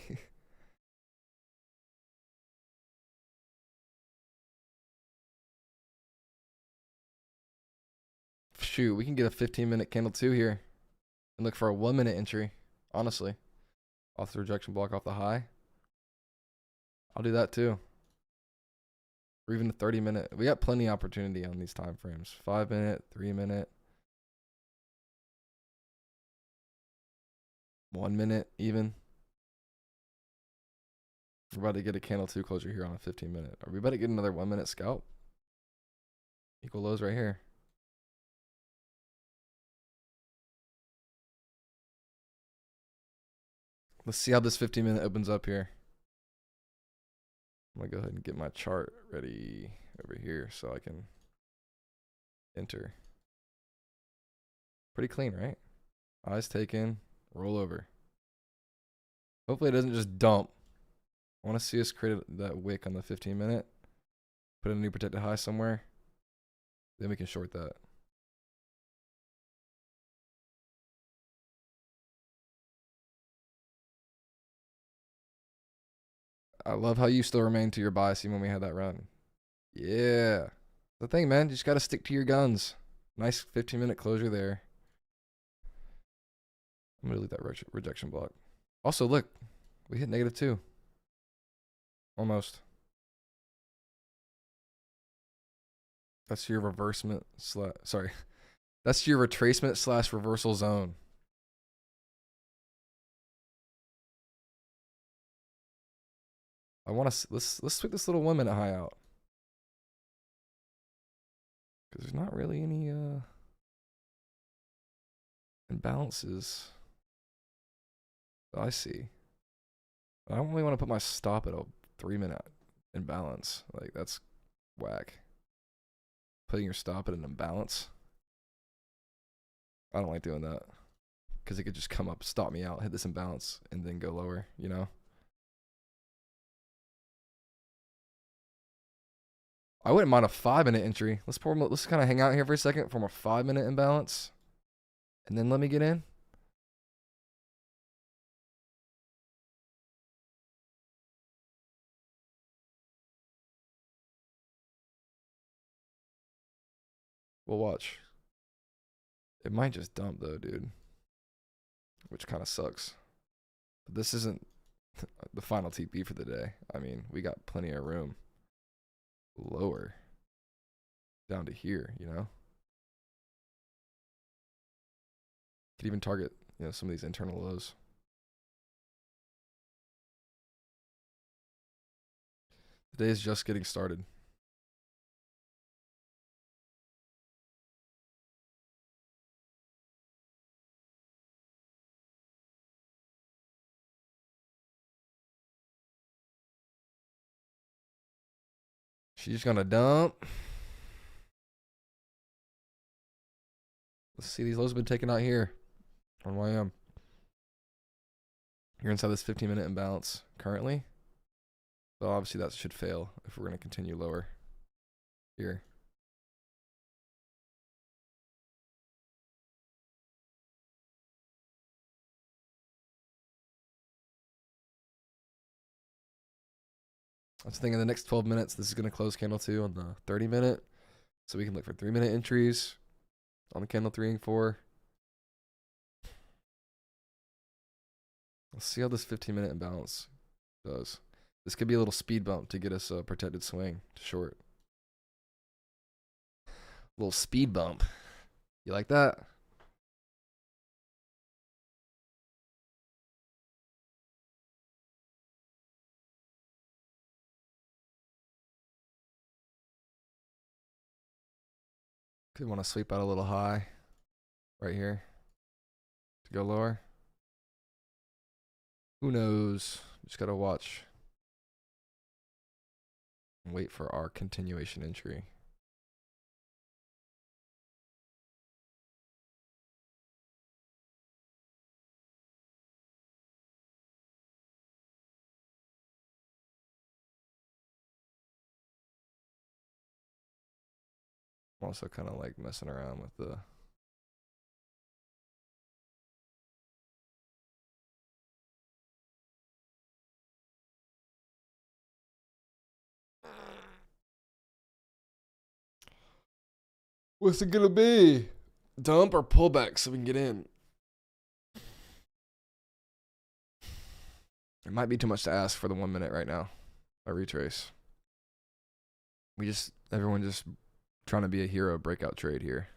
Shoot, we can get a 15-minute candle too here and look for a 1-minute entry, honestly. Off the rejection block off the high. I'll do that too. Or even a 30-minute. We got plenty of opportunity on these time frames. 5-minute, 3-minute, 1 minute even. We're about to get a candle 2 closure here on a 15-minute. Are we about to get another 1-minute scalp? Equal lows right here. Let's see how this 15-minute opens up here. I'm going to go ahead and get my chart ready over here so I can enter. Pretty clean, right? Eyes taken, roll over. Hopefully it doesn't just dump. I want to see us create that wick on the 15-minute. Put in a new protected high somewhere. Then we can short that. I love how you still remain to your bias even when we had that run. Yeah. The thing, man. You just got to stick to your guns. Nice 15-minute closure there. I'm going to delete that rejection block. Also, look. We hit -2. Almost. That's your reversement sorry. That's your retracement / reversal zone. I want to let's sweep this little 1-minute high out. Cuz there's not really any imbalances that I see. I don't really want to put my stop at a 3-minute imbalance. Like that's whack. Putting your stop at an imbalance. I don't like doing that. Because it could just come up, stop me out, hit this imbalance, and then go lower, you know? I wouldn't mind a 5-minute entry. Let's kind of hang out here for a second, form a 5-minute imbalance. And then let me get in. We'll watch. It might just dump though, dude. Which kind of sucks. But this isn't the final TP for the day. I mean, we got plenty of room. Lower. Down to here, you know? Could even target, you know, some of these internal lows. The day is just getting started. She's just gonna dump. Let's see, these lows have been taken out here on YM. You're inside this 15-minute imbalance currently. But obviously that should fail if we're going to continue lower here. That's the thing, in the next 12 minutes, this is going to close candle 2 on the 30-minute. So we can look for 3-minute entries on the candle 3 and 4. Let's see how this 15-minute imbalance does. This could be a little speed bump to get us a protected swing to short. A little speed bump. You like that? Could want to sweep out a little high right here to go lower. Who knows? Just got to watch and wait for our continuation entry. Also kind of like messing around with the what's it gonna be? Dump or pullback so we can get in? It might be too much to ask for the 1 minute right now. A retrace. Everyone just trying to be a hero breakout trade here.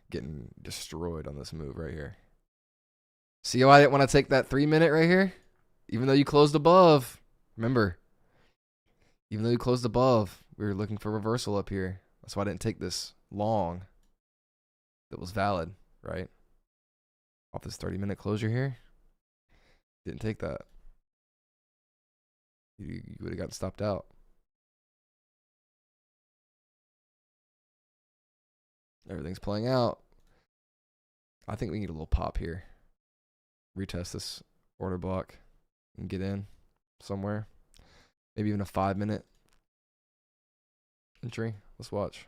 Getting destroyed on this move right here. See why I didn't want to take that 3 minute right here? Even though you closed above. Remember, even though you closed above, we were looking for reversal up here. That's why I didn't take this long. That was valid, right? Off this 30-minute closure here. Didn't take that. You would have gotten stopped out. Everything's playing out. I think we need a little pop here. Retest this order block and get in somewhere. Maybe even a 5 minute entry. Let's watch.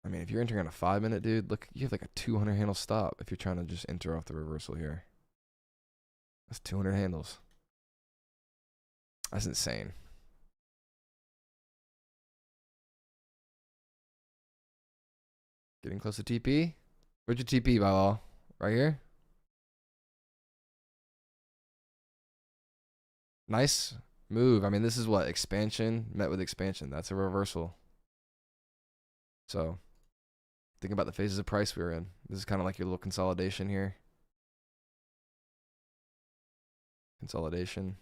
I mean, if you're entering on a 5 minute, dude, look, you have like a 200 handle stop if you're trying to just enter off the reversal here. That's 200 handles. That's insane. Getting close to TP. Where's your TP, Bilal? Right here? Nice move. I mean, this is what? Expansion met with expansion. That's a reversal. So, think about the phases of price we were in. This is kind of like your little consolidation here. Consolidation.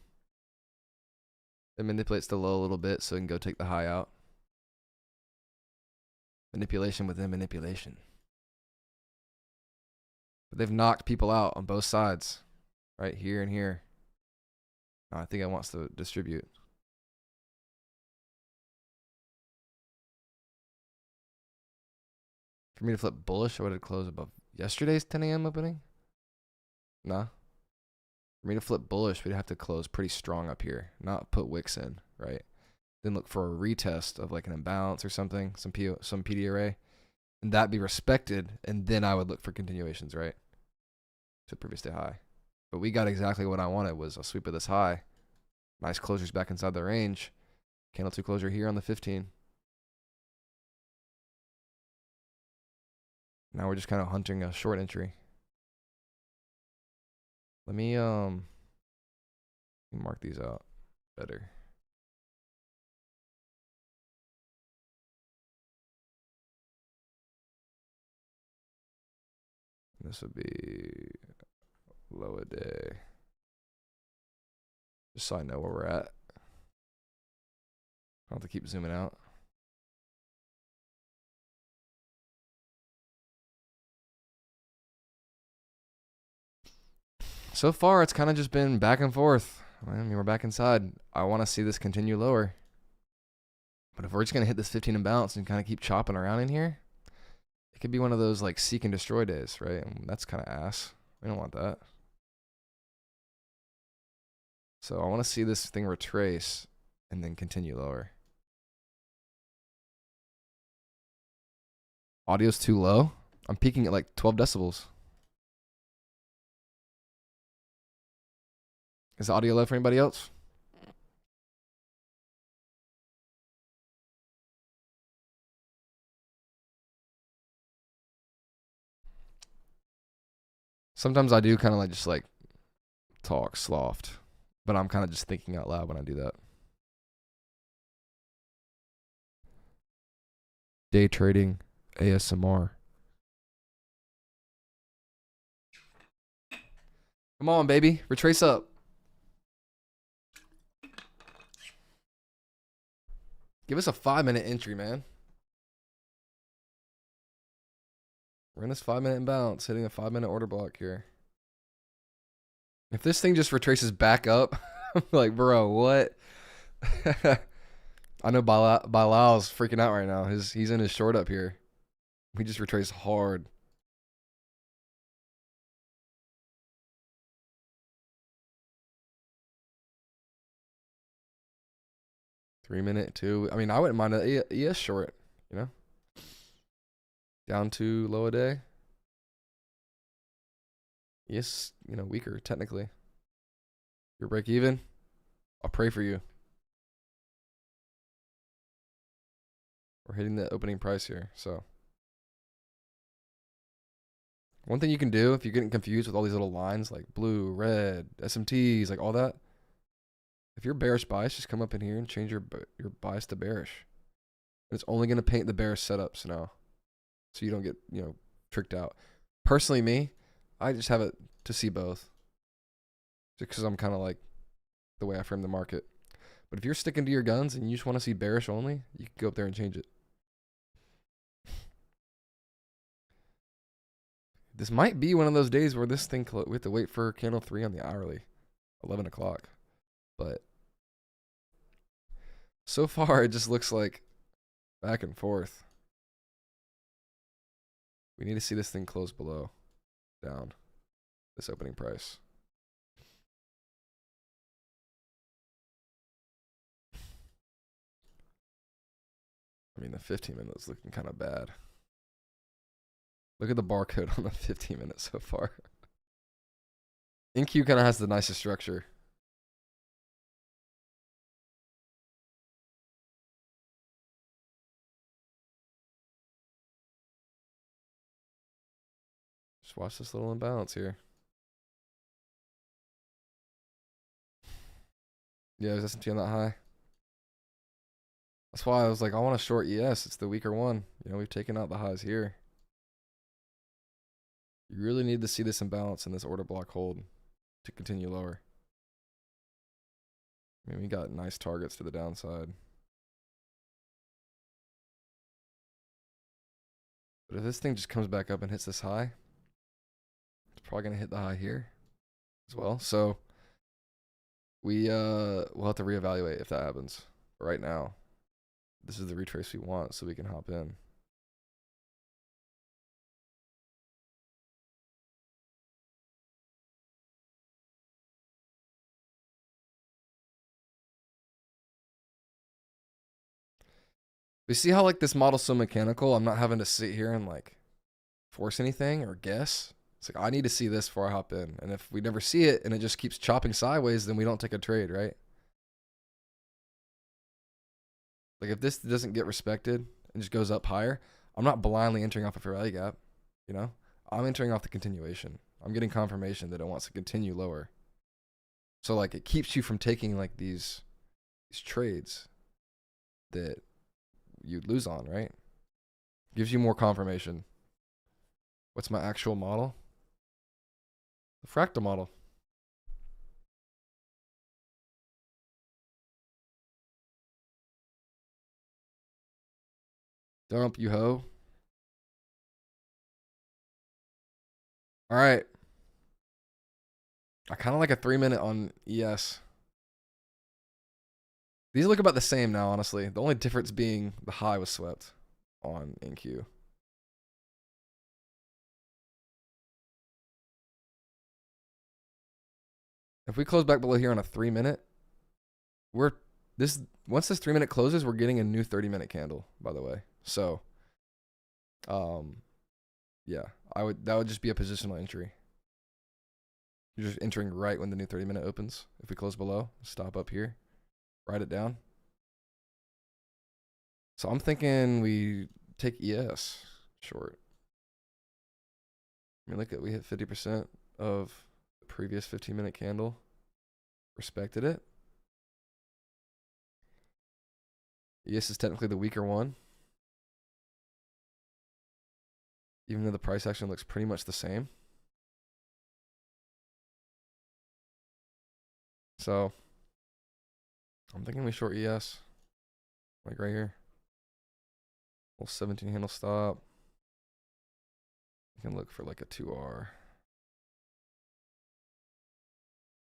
It manipulates the low a little bit so it can go take the high out. Manipulation within manipulation. But they've knocked people out on both sides. Right here and here. I think it wants to distribute. For me to flip bullish, I would have closed above yesterday's 10 a.m. opening. Nah. For me to flip bullish, we'd have to close pretty strong up here. Not put wicks in, right? Then look for a retest of like an imbalance or something, some PD array. And that be respected. And then I would look for continuations, right? To previous day high. But we got exactly what I wanted, was a sweep of this high. Nice closures back inside the range. Candle 2 closure here on the 15. Now we're just kind of hunting a short entry. Let me mark these out better. This would be low a day. Just so I know where we're at. I'll have to keep zooming out. So far, it's kind of just been back and forth. I mean, we're back inside. I want to see this continue lower. But if we're just going to hit this 15 and bounce and kind of keep chopping around in here, it could be one of those like seek and destroy days, right? And that's kind of ass. We don't want that. So I want to see this thing retrace and then continue lower. Audio's too low. I'm peaking at like 12 decibels. Is the audio low for anybody else? Sometimes I do kind of like just like talk sloft, but I'm kind of just thinking out loud when I do that. Day trading ASMR. Come on, baby. Retrace up. Give us a 5 minute entry, man. We're in this 5 minute imbalance, hitting a 5 minute order block here. If this thing just retraces back up, I'm like, bro, what? I know Bilal's freaking out right now. He's in his short up here. We just retraced hard. 3 minute, 2. I mean, I wouldn't mind an ES short, you know? Down to low a day. ES, you know, weaker, technically. Your break even, I'll pray for you. We're hitting the opening price here, so. One thing you can do if you're getting confused with all these little lines like blue, red, SMTs, like all that. If you're bearish bias, just come up in here and change your bias to bearish. And it's only going to paint the bearish setups now. So you don't get, you know, tricked out. Personally, me, I just have it to see both. Just because I'm kind of like the way I frame the market. But if you're sticking to your guns and you just want to see bearish only, you can go up there and change it. This might be one of those days where this thing, we have to wait for candle 3 on the hourly, 11 o'clock. But so far, it just looks like back and forth. We need to see this thing close below, down, this opening price. I mean, the 15 minute is looking kind of bad. Look at the barcode on the 15 minutes so far. NQ kind of has the nicest structure. Just watch this little imbalance here. Yeah, there's S&T on that high. That's why I was like, I want to short ES. It's the weaker one. You know, we've taken out the highs here. You really need to see this imbalance in this order block hold to continue lower. I mean, we got nice targets to the downside. But if this thing just comes back up and hits this high, it's probably going to hit the high here as well. So we'll have to reevaluate if that happens. But right now, this is the retrace we want, so we can hop in. We see how like this model's so mechanical. I'm not having to sit here and like force anything or guess. It's like I need to see this before I hop in. And if we never see it and it just keeps chopping sideways, then we don't take a trade, right? Like if this doesn't get respected and just goes up higher, I'm not blindly entering off a fair value gap, you know? I'm entering off the continuation. I'm getting confirmation that it wants to continue lower. So like it keeps you from taking like these trades that you'd lose on, right? Gives you more confirmation. What's my actual model? The fractal model. Dump, you hoe. All right. I kind of like a 3 minute on ES. These look about the same now, honestly. The only difference being the high was swept on NQ. If we close back below here on a 3 minute, once this 3 minute closes, we're getting a new 30 minute candle, by the way. So, yeah, that would just be a positional entry. You're just entering right when the new 30 minute opens. If we close below, stop up here, write it down. So I'm thinking we take ES short. I mean, look at, we hit 50% of the previous 15 minute candle. Respected it. ES is technically the weaker one. Even though the price action looks pretty much the same. So I'm thinking we short ES. Like right here. Little 17 handle stop. You can look for like a 2R.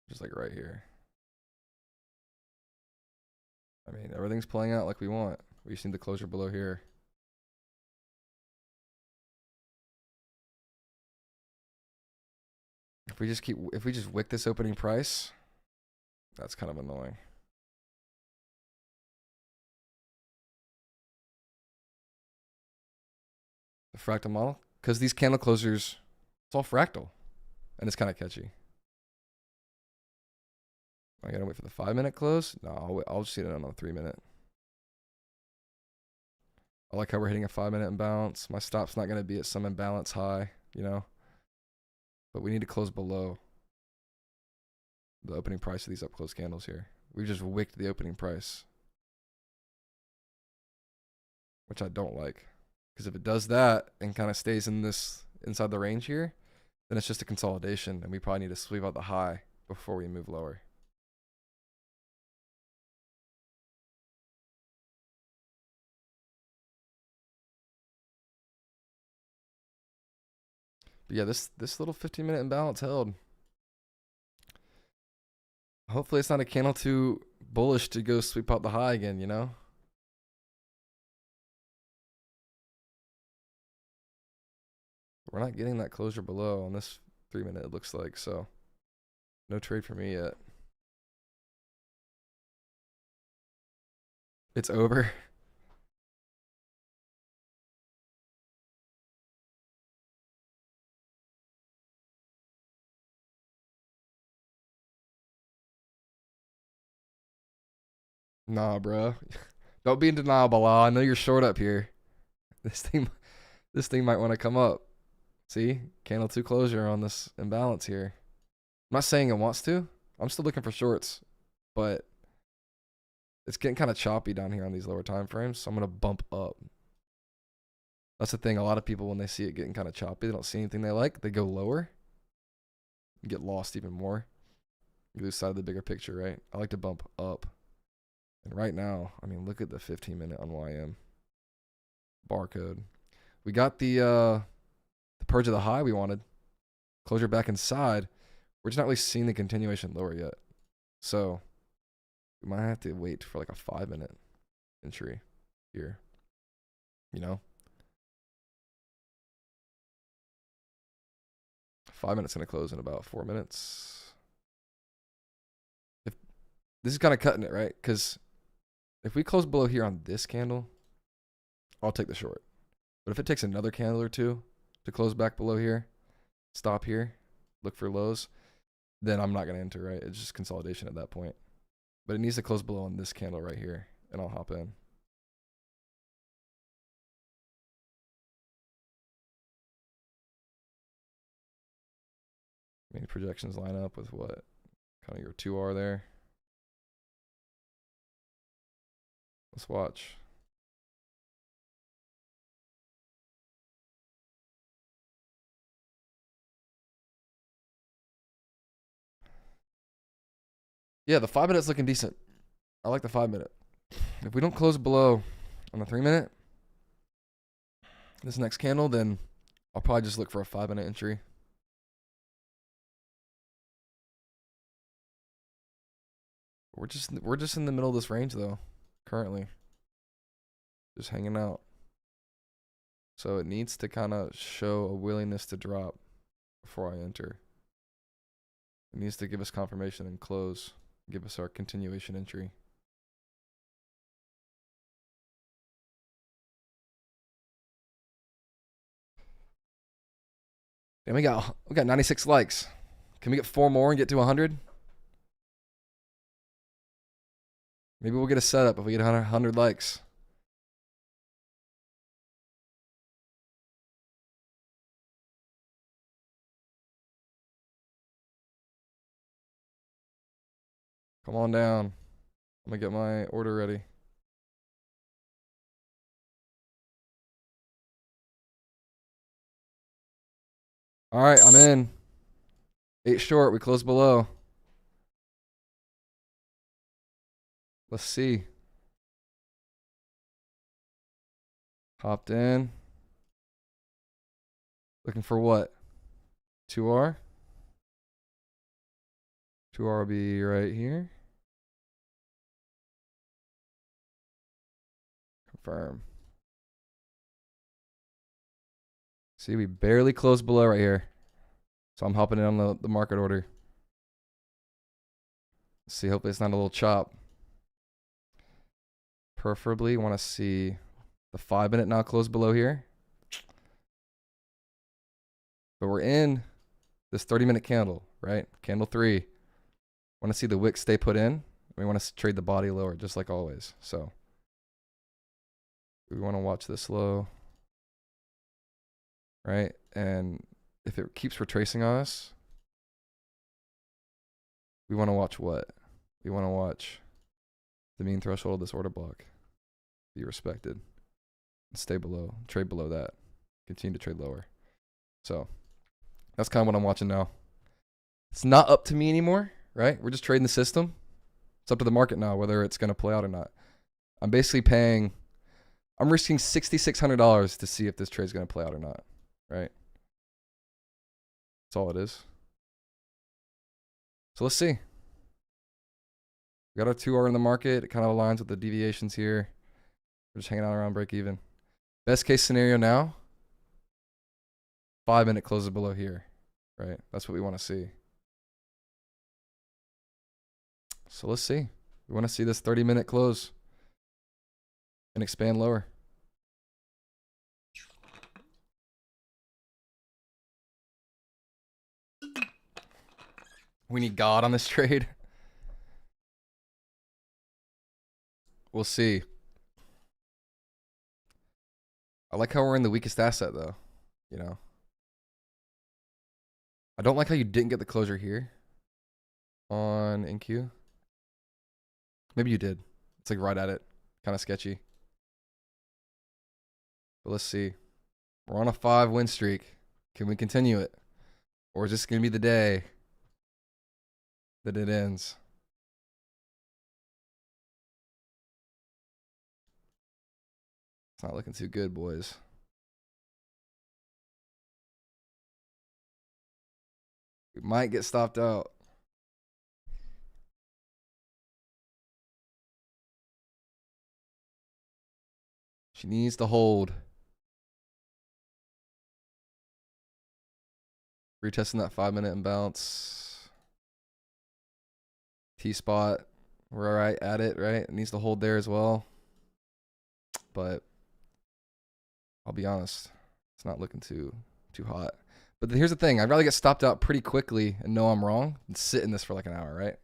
Just like right here. I mean, everything's playing out like we want. We just need the closure below here. If we just wick this opening price, that's kind of annoying. fractal model, because these candle closers, it's all fractal, and it's kind of catchy. I gotta wait for the 5-minute close. No, I'll just see it on the 3-minute. I like how we're hitting a 5-minute imbalance. My stop's not gonna be at some imbalance high, you know, but we need to close below the opening price of these up close candles here. We just wicked the opening price, which I don't like, because if it does that and kind of stays in this inside the range here, then it's just a consolidation, and we probably need to sweep out the high before we move lower. But yeah, this little 15-minute imbalance held. Hopefully it's not a candle too bullish to go sweep out the high again, you know? We're not getting that closure below on this 3-minute, it looks like, so no trade for me yet. It's over. Nah, bro. Don't be in denial, Bala. I know you're short up here. This thing might want to come up. See? Candle 2 closure on this imbalance here. I'm not saying it wants to. I'm still looking for shorts, but it's getting kind of choppy down here on these lower time frames, so I'm going to bump up. That's the thing. A lot of people, when they see it getting kind of choppy, they don't see anything they like, they go lower and get lost even more. You lose sight of the bigger picture, right? I like to bump up. And right now, I mean, look at the 15-minute on YM. Barcode. We got the purge of the high we wanted. Closure back inside. We're just not really seeing the continuation lower yet. So we might have to wait for like a 5-minute entry here. You know? 5 minutes going to close in about 4 minutes. If this is kind of cutting it, right? Because if we close below here on this candle, I'll take the short. But if it takes another candle or two to close back below here, stop here, look for lows, then I'm not going to enter, right? It's just consolidation at that point. But it needs to close below on this candle right here, and I'll hop in. I mean, projections line up with what? Kind of your 2R there. Let's watch. Yeah, the 5 minutes looking decent. I like the 5-minute. If we don't close below on the 3-minute, this next candle, then I'll probably just look for a 5-minute entry. We're just in the middle of this range though, currently. Just hanging out. So it needs to kind of show a willingness to drop before I enter. It needs to give us confirmation and close. Give us our continuation entry. And we got 96 likes. Can we get 4 more and get to 100? Maybe we'll get a setup if we get 100 likes. Come on down. I'm gonna get my order ready. All right, I'm in. 8 short, we close below. Let's see. Hopped in. Looking for what? 2R? 2R will be right here. Confirm. See, we barely closed below right here. So I'm hopping in on the market order. Let's see, hopefully it's not a little chop. Preferably want to see the 5-minute now close below here. But we're in this 30-minute candle, right? Candle 3. Want to see the wick stay put in. We want to trade the body lower, just like always. So we want to watch this low, right? And if it keeps retracing on us, we want to watch what? We want to watch the mean threshold of this order block be respected and stay below, trade below that, continue to trade lower. So that's kind of what I'm watching now. It's not up to me anymore, right? We're just trading the system. It's up to the market now whether it's going to play out or not. I'm basically I'm risking $6,600 to see if this trade's going to play out or not, right? That's all it is. So let's see. We got our 2R in the market. It kind of aligns with the deviations here. We're just hanging out around break even. Best case scenario now, 5-minute closes below here, right? That's what we want to see. So let's see. We want to see this 30-minute close and expand lower. We need God on this trade. We'll see. I like how we're in the weakest asset though, you know. I don't like how you didn't get the closure here on NQ. Maybe you did. It's like right at it. Kind of sketchy. But let's see. We're on a 5-win streak. Can we continue it? Or is this going to be the day that it ends? It's not looking too good, boys. We might get stopped out. She needs to hold. Retesting that 5-minute imbalance. T-spot. We're right at it, right? It needs to hold there as well. But I'll be honest, it's not looking too hot. But here's the thing. I'd rather get stopped out pretty quickly and know I'm wrong than sit in this for like an hour, right?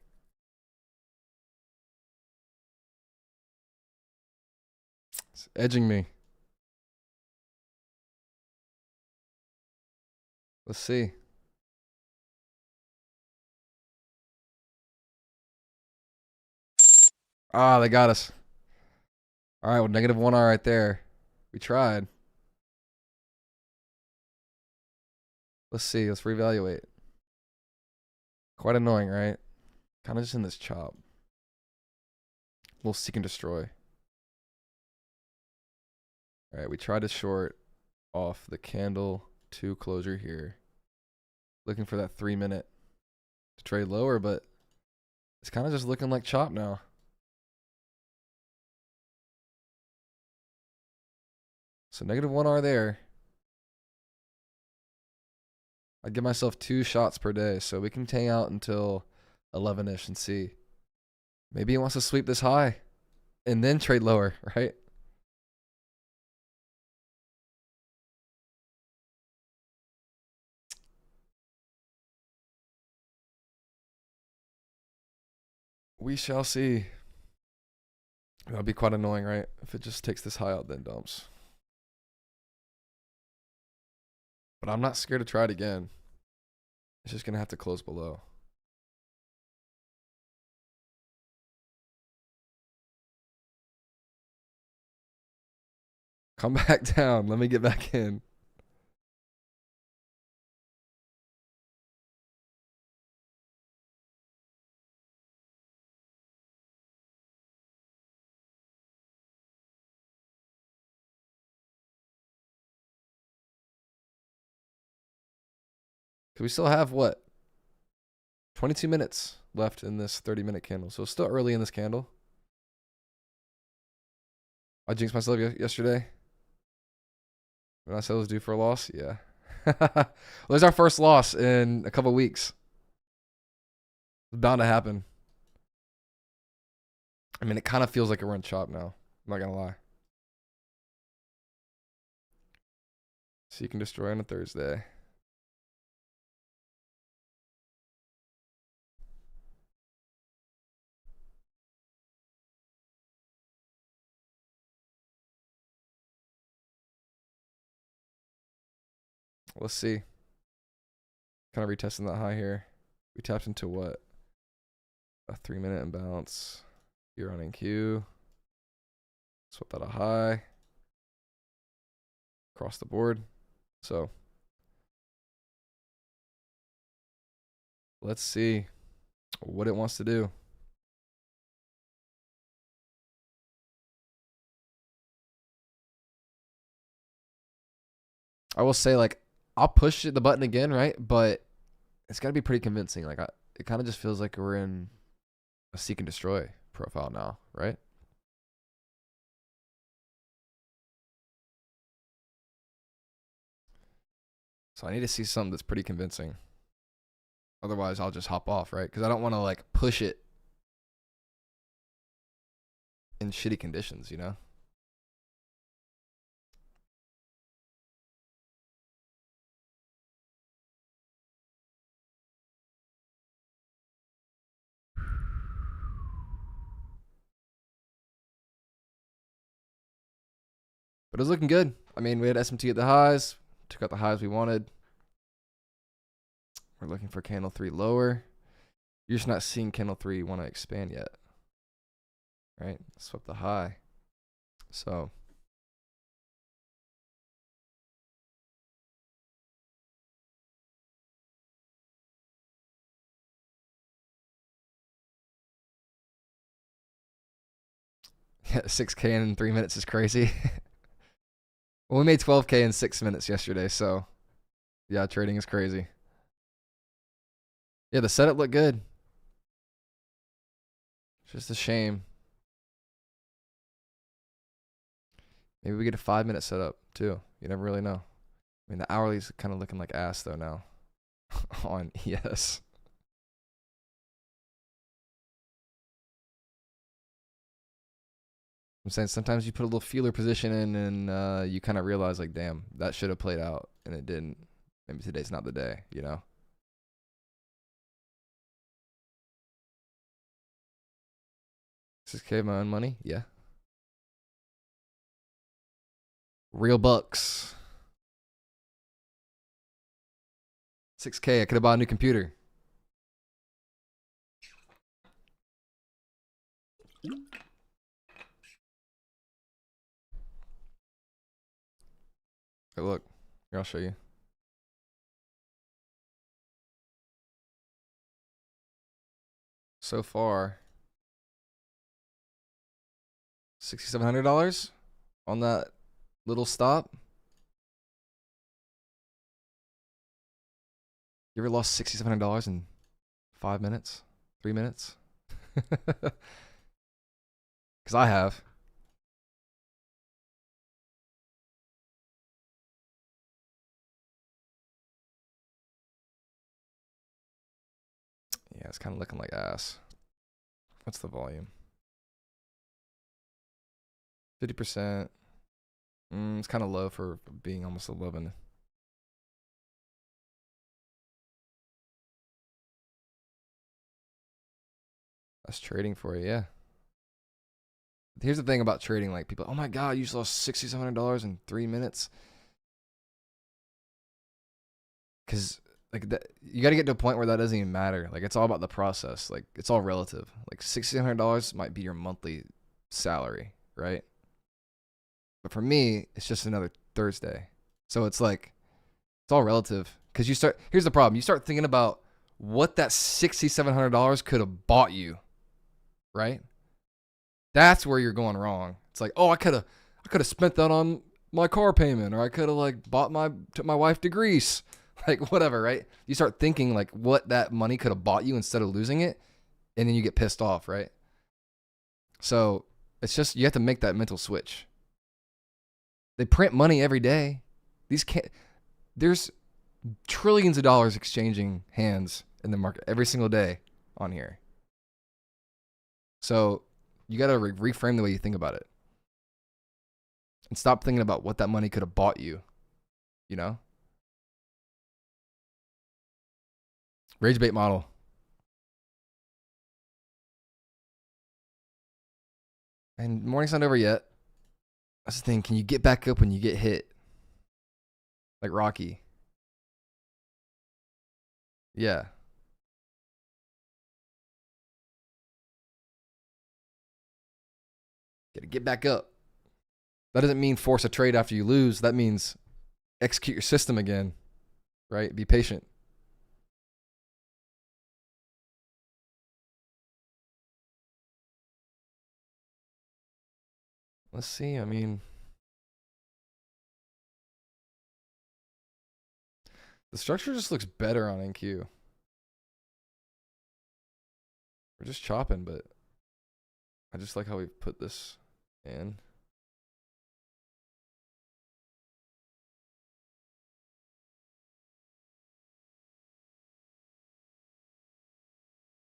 It's edging me. Let's see. Ah, they got us. All right, well, -1R right there. We tried. Let's see. Let's reevaluate. Quite annoying, right? Kind of just in this chop. We'll seek and destroy. All right, we tried to short off the candle 2 closure here. Looking for that 3-minute to trade lower, but it's kind of just looking like chop now. So -1R there. I'd give myself 2 shots per day, so we can hang out until 11-ish and see. Maybe he wants to sweep this high and then trade lower, right? We shall see. That'll be quite annoying, right? If it just takes this high out, then dumps. But I'm not scared to try it again. It's just going to have to close below. Come back down. Let me get back in. We still have what? 22 minutes left in this 30-minute candle. So it's still early in this candle. I jinxed myself yesterday when I said it was due for a loss. Yeah. Well, there's our first loss in a couple weeks. It's bound to happen. I mean, it kind of feels like a run chop now. I'm not going to lie. So you can destroy on a Thursday. Let's see. Kind of retesting that high here. We tapped into what? A 3-minute imbalance. You're running Q. Swap that a high. Across the board. So let's see what it wants to do. I will say, like, I'll push the button again, right? But it's got to be pretty convincing. Like, it kind of just feels like we're in a seek and destroy profile now, right? So I need to see something that's pretty convincing. Otherwise, I'll just hop off, right? Because I don't want to, like, push it in shitty conditions, you know? But it was looking good. I mean, we had SMT at the highs. Took out the highs we wanted. We're looking for candle 3 lower. You're just not seeing candle 3 want to expand yet. Right? Swap the high. So yeah, 6K in 3 minutes is crazy. Well, we made 12K in 6 minutes yesterday, so yeah, trading is crazy. Yeah, the setup looked good. It's just a shame. Maybe we get a 5-minute setup too. You never really know. I mean, the hourly's kind of looking like ass though now on ES. I'm saying sometimes you put a little feeler position in and you kind of realize, like, damn, that should have played out and it didn't. Maybe today's not the day, you know? $6K of my own money? Yeah. Real bucks. 6K, I could have bought a new computer. Hey, look, here, I'll show you. So far, $6,700 on that little stop. You ever lost $6,700 in 5 minutes, 3 minutes? Because I have. Yeah, it's kind of looking like ass. What's the volume? 50%. It's kind of low for being almost 11. That's trading for you, yeah. Here's the thing about trading, like, people, oh my God, you just lost $6,700 in 3 minutes. Because, like, that, you got to get to a point where that doesn't even matter. Like, it's all about the process. Like, it's all relative. Like, $6,700 might be your monthly salary, right? But for me, it's just another Thursday. So it's like, it's all relative. Because here's the problem. You start thinking about what that $6,700 could have bought you, right? That's where you're going wrong. It's like, oh, I could have spent that on my car payment, or I could have, like, took my wife to Greece, like, whatever, right? You start thinking, like, what that money could have bought you instead of losing it, and then you get pissed off, right? So it's just, you have to make that mental switch. They print money every day. There's trillions of dollars exchanging hands in the market every single day on here. So you got to reframe the way you think about it. And stop thinking about what that money could have bought you, you know? Rage bait model. And morning's not over yet. That's the thing. Can you get back up when you get hit? Like Rocky. Yeah. Gotta get back up. That doesn't mean force a trade after you lose. That means execute your system again, right? Be patient. Let's see. I mean, the structure just looks better on NQ. We're just chopping, but I just like how we put this in.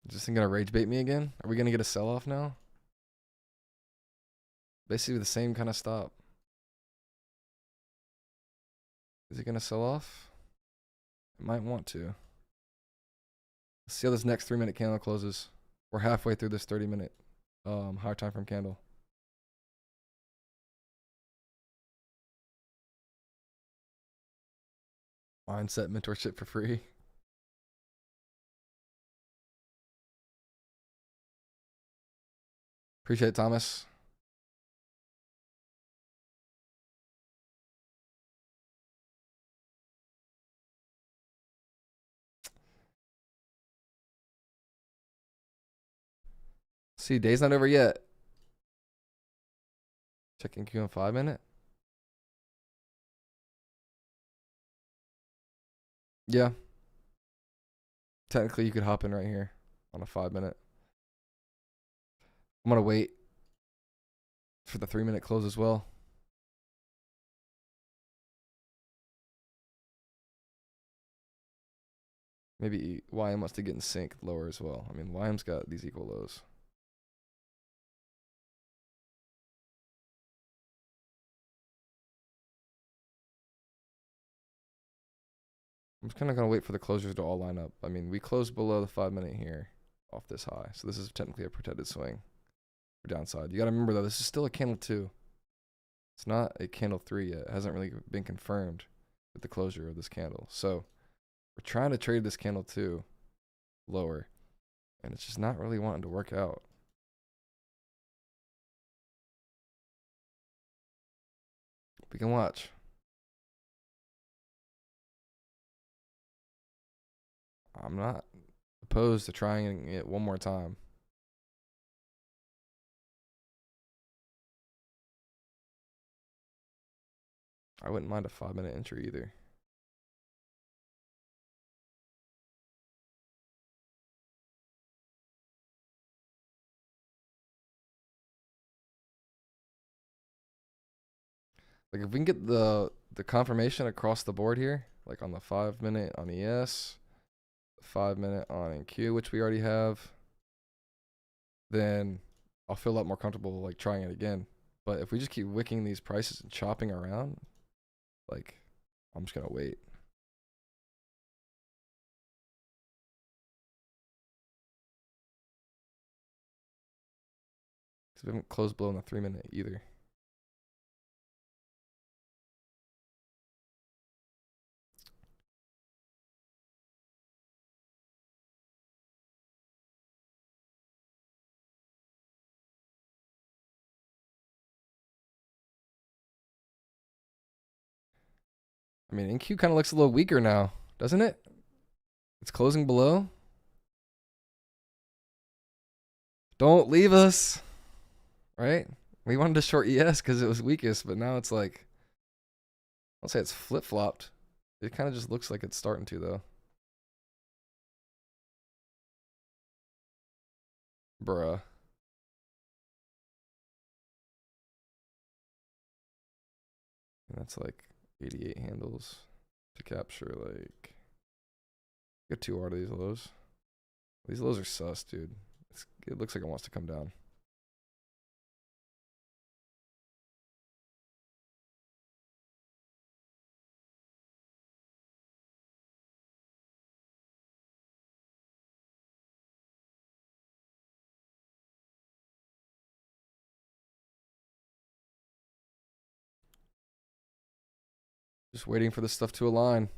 Is this thing gonna rage bait me again? Are we gonna get a sell-off now? Basically the same kind of stop. Is it gonna sell off? It might want to. Let's see how this next 3-minute candle closes. We're halfway through this 30-minute higher time frame candle. Mindset mentorship for free. Appreciate it, Thomas. See, day's not over yet. Checking Q on 5-minute. Yeah. Technically, you could hop in right here on a 5-minute. I'm gonna wait for the 3-minute close as well. Maybe YM wants to get in sync lower as well. I mean, YM's got these equal lows. I'm just kind of going to wait for the closures to all line up. I mean, we closed below the 5-minute here off this high. So this is technically a protected swing for downside. You got to remember, though, this is still a candle 2. It's not a candle 3 yet. It hasn't really been confirmed with the closure of this candle. So we're trying to trade this candle 2 lower. And it's just not really wanting to work out. We can watch. I'm not opposed to trying it one more time. I wouldn't mind a 5-minute entry either. Like if we can get the confirmation across the board here, like on the 5-minute on ES, the 5-minute on NQ, which we already have, then I'll feel a lot more comfortable like trying it again. But if we just keep wicking these prices and chopping around, like I'm just gonna wait. Because we haven't closed below in the 3-minute either. I mean, NQ kind of looks a little weaker now, doesn't it? It's closing below. Don't leave us, right? We wanted to short ES because it was weakest, but now it's like, I'll say it's flip-flopped. It kind of just looks like it's starting to, though. Bruh. And that's like 88 handles to capture, like, get 2 out of these lows. These lows are sus, dude. It looks like it wants to come down. Just waiting for this stuff to align.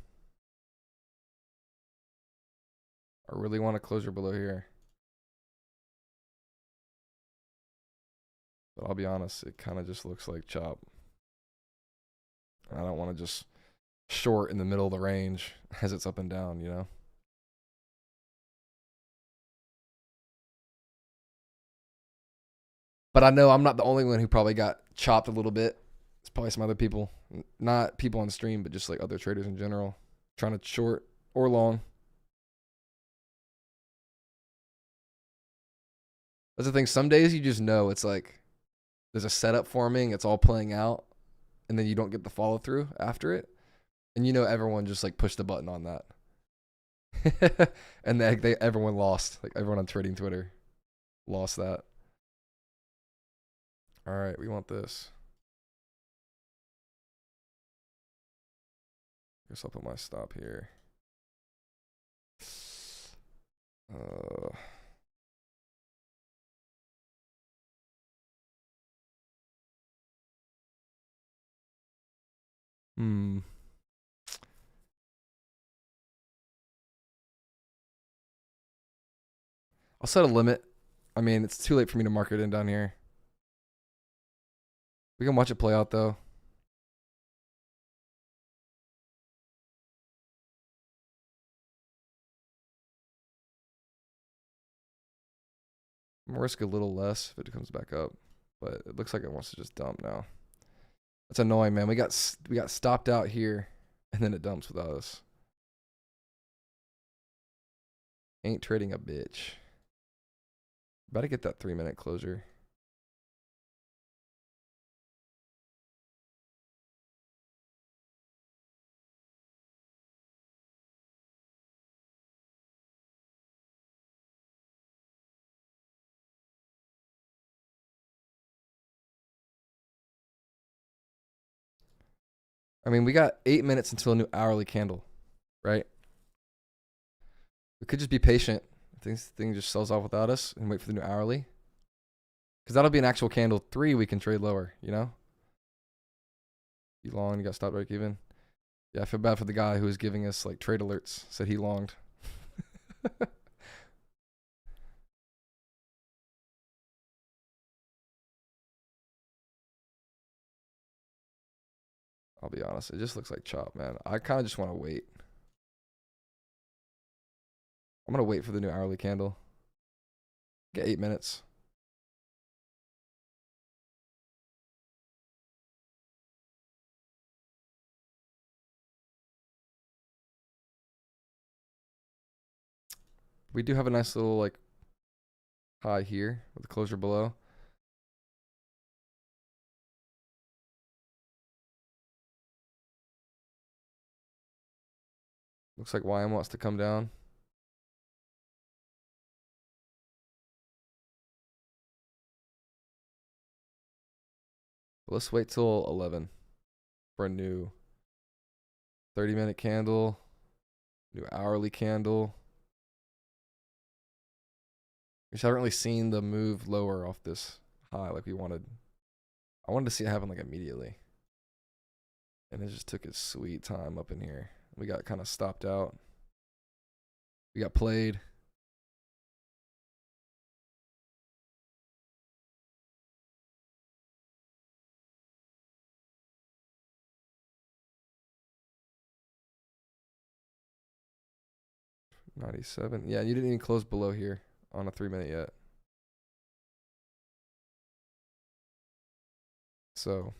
I really want a closure below here. But I'll be honest, it kind of just looks like chop. I don't want to just short in the middle of the range as it's up and down, you know? But I know I'm not the only one who probably got chopped a little bit. It's probably some other people, not people on the stream, but just like other traders in general, trying to short or long. That's the thing. Some days you just know it's like there's a setup forming, it's all playing out, and then you don't get the follow through after it. And you know everyone just like pushed the button on that. And everyone lost. Like everyone on trading Twitter lost that. All right, we want this. Guess I'll put my stop here. I'll set a limit. I mean, it's too late for me to mark it in down here. We can watch it play out though. I'm gonna risk a little less if it comes back up, but it looks like it wants to just dump now. That's annoying, man. We got stopped out here, and then it dumps without us. Ain't trading a bitch. About to get that 3-minute closure. I mean, we got 8 minutes until a new hourly candle, right? We could just be patient. This thing just sells off without us and wait for the new hourly. Because that'll be an actual candle 3 we can trade lower, you know? You long, you got stop break even. Yeah, I feel bad for the guy who was giving us like trade alerts, said he longed. I'll be honest, it just looks like chop, man. I kind of just want to wait. I'm going to wait for the new hourly candle. Get 8 minutes. We do have a nice little like high here with the closure below. Looks like YM wants to come down. Let's wait till 11 for a new 30-minute candle, new hourly candle. We just haven't really seen the move lower off this high like we wanted. I wanted to see it happen like immediately. And it just took its sweet time up in here. We got kind of stopped out. We got played. $97. Yeah, you didn't even close below here on a 3-minute yet. So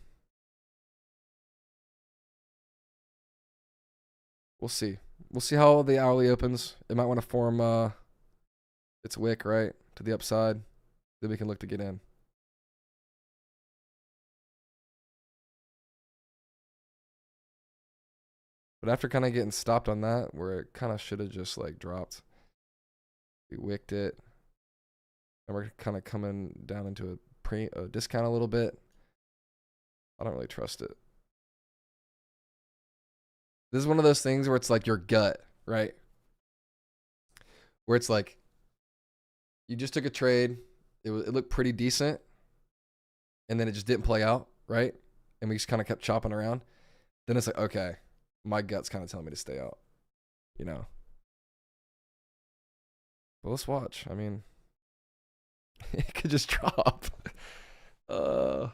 we'll see. We'll see how the hourly opens. It might want to form its wick, right, to the upside. Then we can look to get in. But after kind of getting stopped on that, where it kind of should have just like dropped, we wicked it. And we're kind of coming down into a discount a little bit. I don't really trust it. This is one of those things where it's like your gut, right? Where it's like you just took a trade, it looked pretty decent, and then it just didn't play out, right? And we just kind of kept chopping around. Then it's like, okay, my gut's kind of telling me to stay out, you know? But let's watch. I mean, it could just drop. You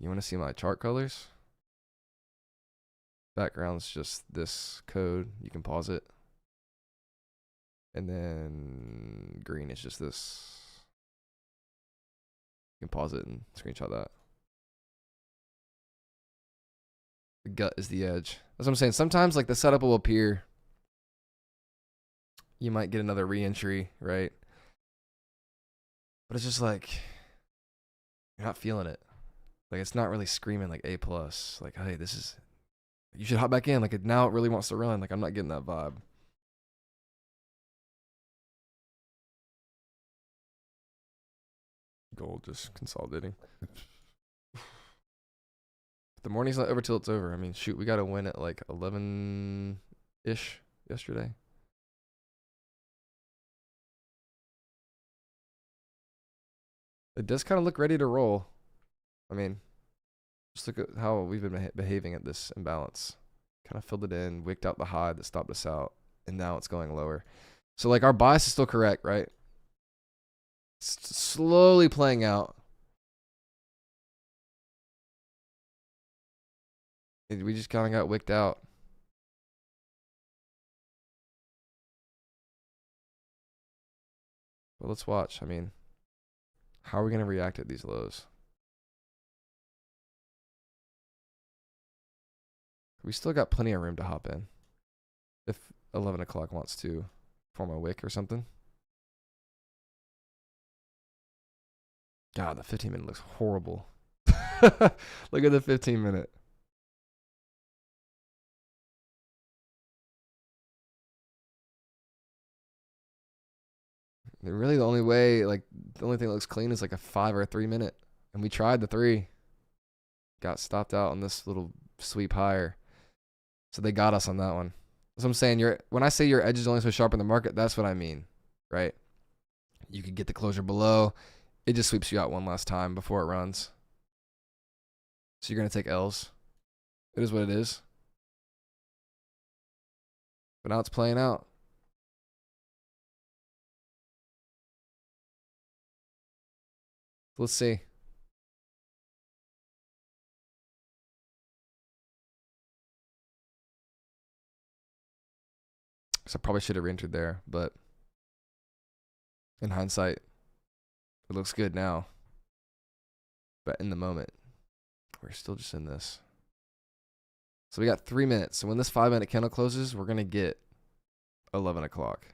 want to see my chart colors? Background's just this code. You can pause it. And then green is just this. You can pause it and screenshot that. The gut is the edge. That's what I'm saying. Sometimes like the setup will appear. You might get another re-entry, right? But it's just like you're not feeling it. Like it's not really screaming like A+. Like, hey, this is, you should hop back in. Like now it really wants to run. Like I'm not getting that vibe. Gold just consolidating. The morning's not over till it's over. I mean, shoot, we got to win at like 11-ish yesterday. It does kind of look ready to roll. I mean, just look at how we've been behaving at this imbalance. Kind of filled it in, wicked out the high that stopped us out, and now it's going lower. So like our bias is still correct, right? It's slowly playing out. We just kind of got wicked out. But let's watch. I mean, how are we going to react at these lows? We still got plenty of room to hop in. If 11 o'clock wants to form a wick or something. God, the 15-minute looks horrible. Look at the 15-minute. Really, the only way, like, the only thing that looks clean is like a 5 or a 3 minute. And we tried the 3. Got stopped out on this little sweep higher. So they got us on that one. That's what I'm saying. When I say your edge is only so sharp in the market, that's what I mean, right? You could get the closure below. It just sweeps you out one last time before it runs. So you're going to take L's. It is what it is. But now it's playing out. Let's see. So I probably should have re-entered there, but in hindsight, it looks good now. But in the moment, we're still just in this. So we got 3 minutes. So when this 5-minute candle closes, we're going to get 11 o'clock.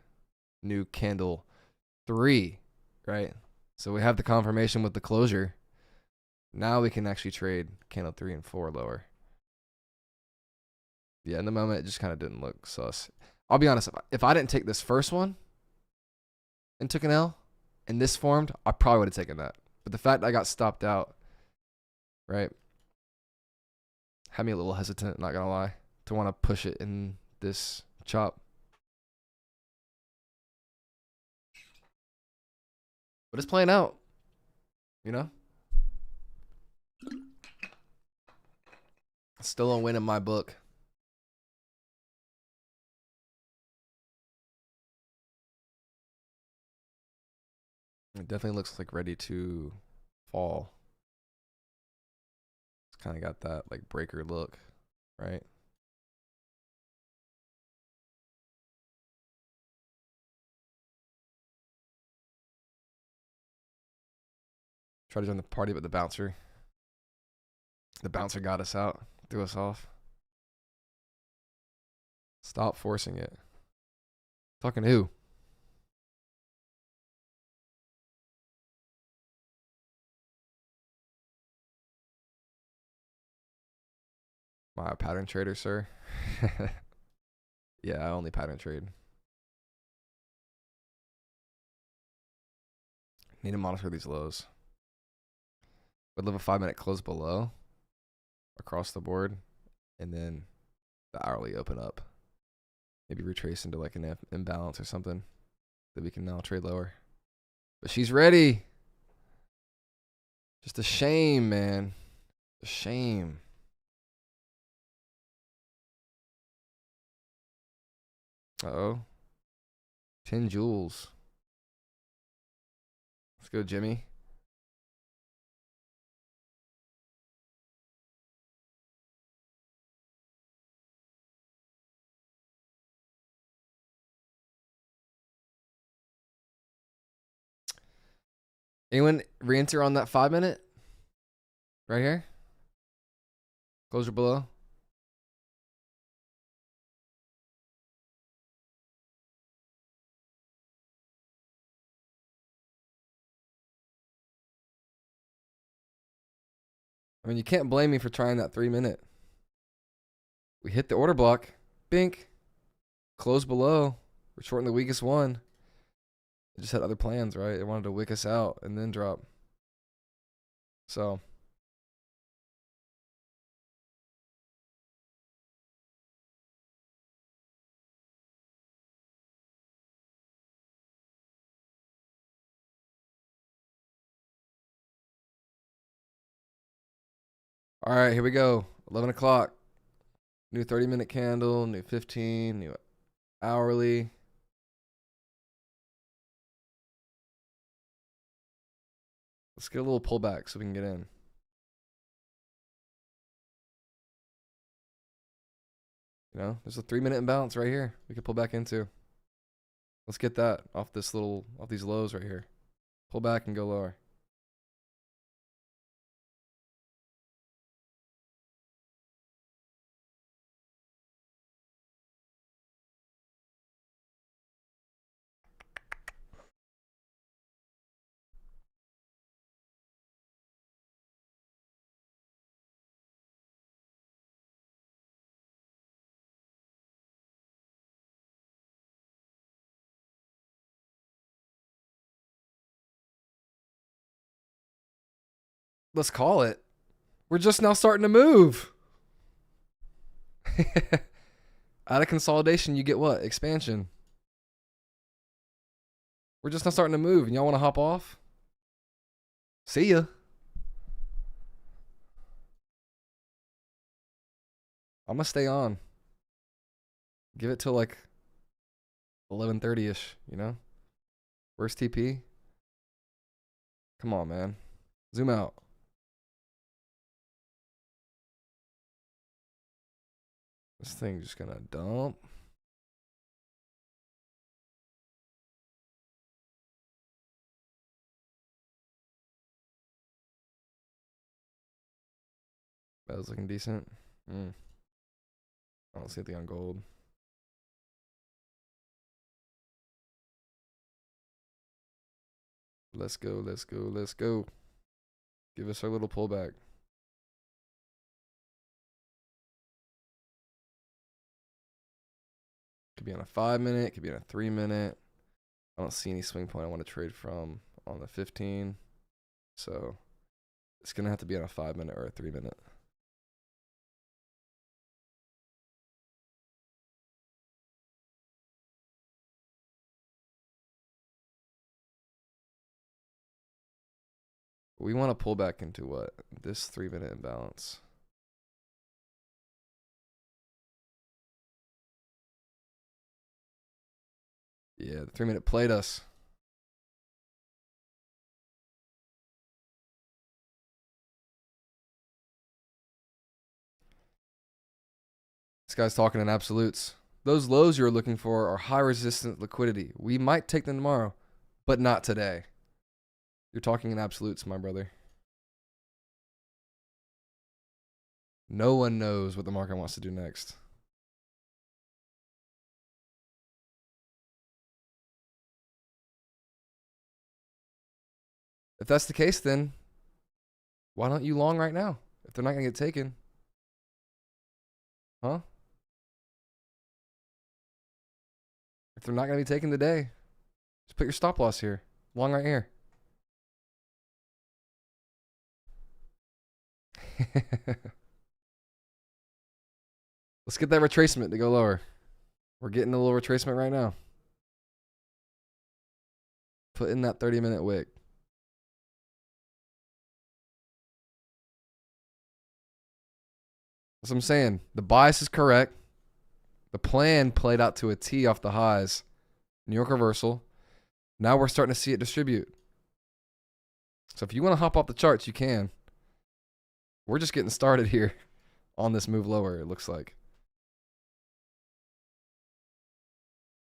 New candle 3, right? So we have the confirmation with the closure. Now we can actually trade candle 3 and 4 lower. Yeah, in the moment, it just kind of didn't look sus. I'll be honest, if I didn't take this first one and took an L and this formed, I probably would have taken that. But the fact I got stopped out, right, had me a little hesitant, not gonna lie, to want to push it in this chop. But it's playing out, you know? Still a win in my book. It definitely looks like ready to fall. It's kind of got that like breaker look, right? Try to join the party, but the bouncer got us out, threw us off. Stop forcing it. Talking to who? Am I a pattern trader, sir? Yeah, I only pattern trade. Need to monitor these lows. Would love a 5-minute close below across the board, and then the hourly open up. Maybe retrace into like an imbalance or something that we can now trade lower. But she's ready. Just a shame, man. A shame. Uh-oh. 10 joules. Let's go, Jimmy. Anyone re-enter on that 5 minute? Right here? Closure below. I mean, you can't blame me for trying that 3 minute. We hit the order block. Bink. Close below. We're shorting the weakest one. They just had other plans, right? They wanted to wick us out and then drop. So. All right, here we go. 11 o'clock. New 30-minute candle, new 15, new hourly. Let's get a little pullback so we can get in. You know, there's a 3-minute imbalance right here we could pull back into. Let's get that off these lows right here. Pull back and go lower. Let's call it. We're just now starting to move. Out of consolidation, you get what? Expansion. We're just now starting to move, and y'all want to hop off? See ya. I'm going to stay on. Give it till like 11:30-ish, you know? Where's TP? Come on, man. Zoom out. This thing just gonna dump. That was looking decent. I don't see anything on gold. Let's go, let's go, let's go. Give us our little pullback. Could be on a 5 minute, could be on a 3 minute. I don't see any swing point I want to trade from on the 15. So it's going to have to be on a 5 minute or a 3 minute. We want to pull back into what? This 3 minute imbalance. Yeah, the 3 minute played us. This guy's talking in absolutes. Those lows you're looking for are high resistant liquidity. We might take them tomorrow, but not today. You're talking in absolutes, my brother. No one knows what the market wants to do next. If that's the case, then why don't you long right now? If they're not going to get taken. Huh? If they're not going to be taken today, just put your stop loss here. Long right here. Let's get that retracement to go lower. We're getting a little retracement right now. Put in that 30-minute wick. That's what I'm saying. The bias is correct. The plan played out to a T off the highs. New York reversal. Now we're starting to see it distribute. So if you want to hop off the charts, you can. We're just getting started here on this move lower, it looks like.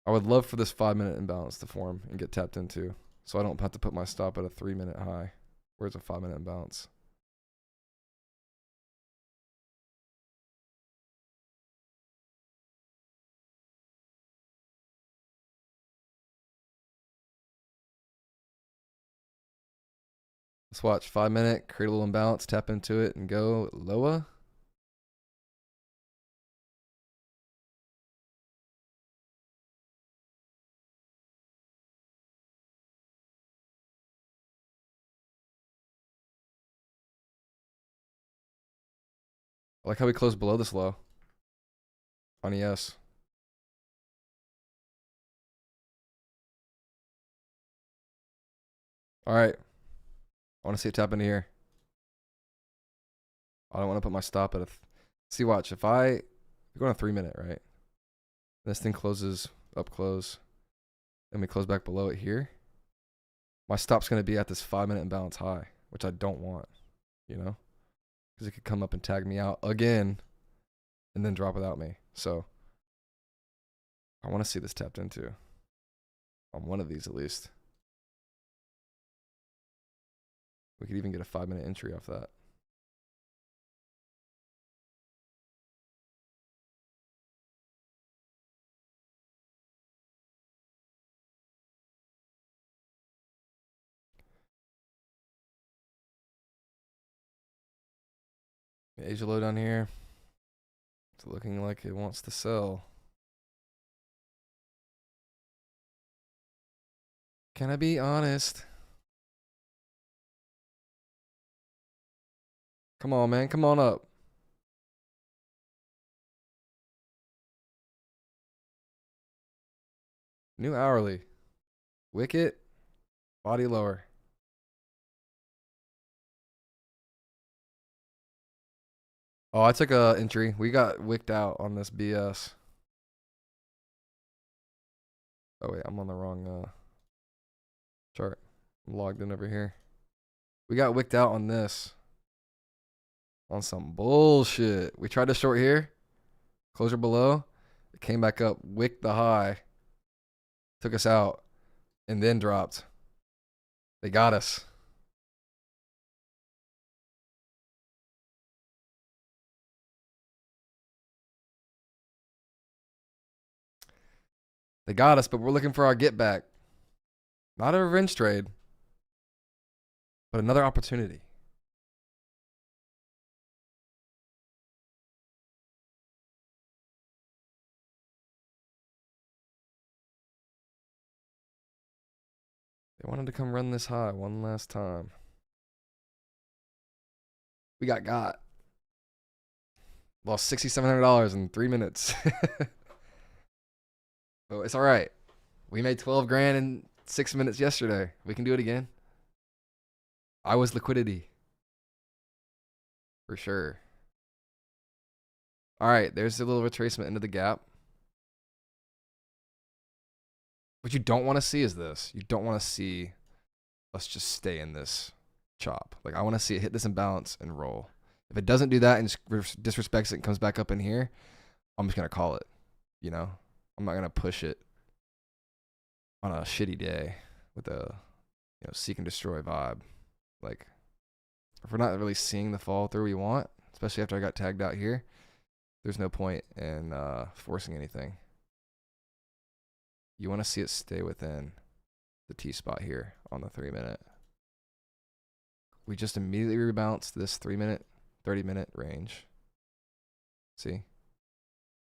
I would love for this 5-minute imbalance to form and get tapped into, so I don't have to put my stop at a 3-minute high. Where's a 5-minute imbalance? Let's watch 5-minute, create a little imbalance, tap into it, and go lower. I like how we closed below this low on ES. All right. I want to see it tap into here. I don't want to put my stop at a... See, watch. If I go on a 3-minute, right? This thing closes up close. And we close back below it here. My stop's going to be at this 5-minute imbalance high, which I don't want, you know? Because it could come up and tag me out again and then drop without me. So I want to see this tapped into on one of these at least. We could even get a 5-minute entry off that. Asia low down here. It's looking like it wants to sell. Can I be honest? Come on, man. Come on up. New hourly. Wicket. Body lower. Oh, I took a entry. We got wicked out on this BS. Oh, wait. I'm on the wrong chart. I'm logged in over here. We got wicked out on this. On some bullshit. We tried to short here. Closure below. It came back up. Wicked the high. Took us out. And then dropped. They got us. They got us, but we're looking for our get back. Not a revenge trade, but another opportunity. They wanted to come run this high one last time. We got. Lost $6,700 in 3 minutes. But it's all right. We made 12 grand in 6 minutes yesterday. We can do it again. I was liquidity. For sure. All right, there's a little retracement into the gap. What you don't want to see is this. You don't want to see us just stay in this chop. Like, I want to see it hit this imbalance and roll. If it doesn't do that and disrespects it and comes back up in here, I'm just going to call it, you know? I'm not going to push it on a shitty day with a, you know, seek and destroy vibe. Like, if we're not really seeing the follow through we want, especially after I got tagged out here, there's no point in forcing anything. You want to see it stay within the T spot here on the 3-minute. We just immediately rebounced this 3-minute, 30-minute range. See?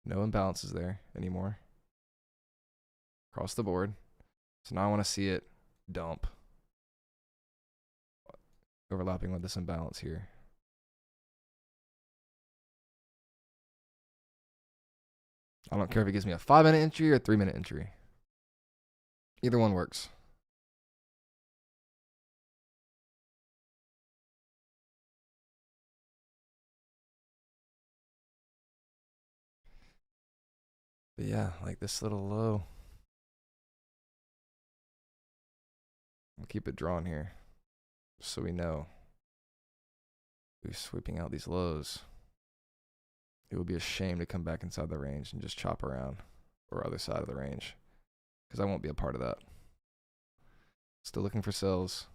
No imbalances there anymore. Across the board. So now I want to see it dump. Overlapping with this imbalance here. I don't care if it gives me a 5-minute entry or a 3-minute entry. Either one works. But yeah, like this little low. keep it drawn here, so we know. We're sweeping out these lows. It would be a shame to come back inside the range and just chop around, or other side of the range, because I won't be a part of that. Still looking for sells.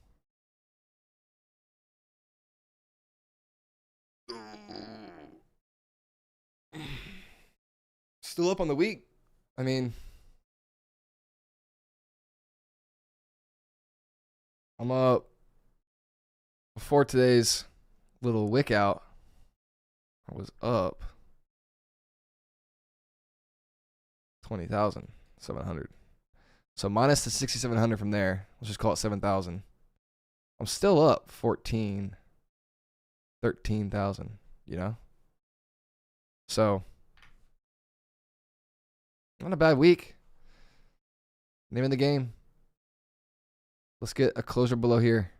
Still up on the week. I mean, I'm up before today's little wick out. I was up 20,700. So minus the 6,700 from there. Let's just call it 7,000. I'm still up 13,000, you know? So, not a bad week. Name of the game. Let's get a closure below here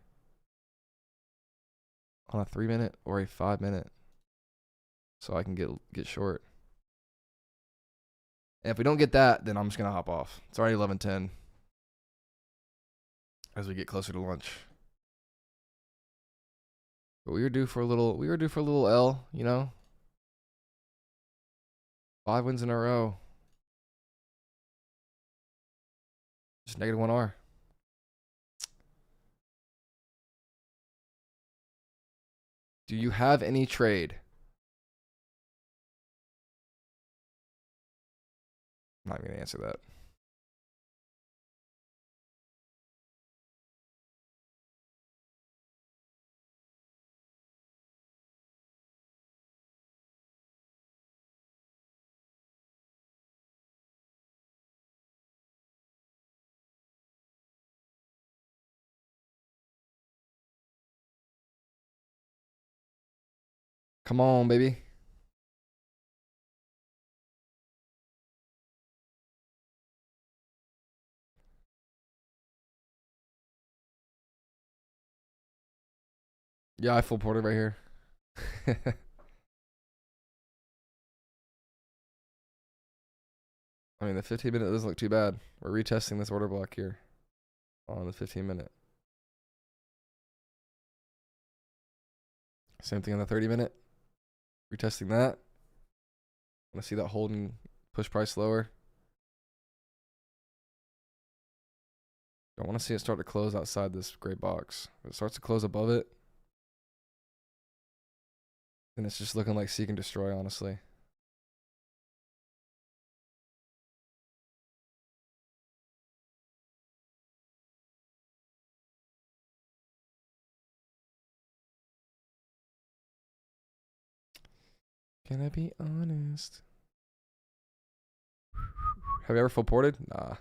on a 3-minute or a 5-minute, so I can get short. And if we don't get that, then I'm just gonna hop off. It's already 11:10 as we get closer to lunch. But we were due for a little L, you know. 5 wins in a row. Just negative 1R. Do you have any trade? I'm not going to answer that. Come on, baby. Yeah, I full ported right here. I mean, the 15-minute doesn't look too bad. We're retesting this order block here on the 15-minute. Same thing on the 30-minute. Retesting that. Want to see that hold and push price lower. Don't want to see it start to close outside this gray box. If it starts to close above it, then it's just looking like seek and destroy, honestly. Can I be honest? Have you ever full ported? Nah.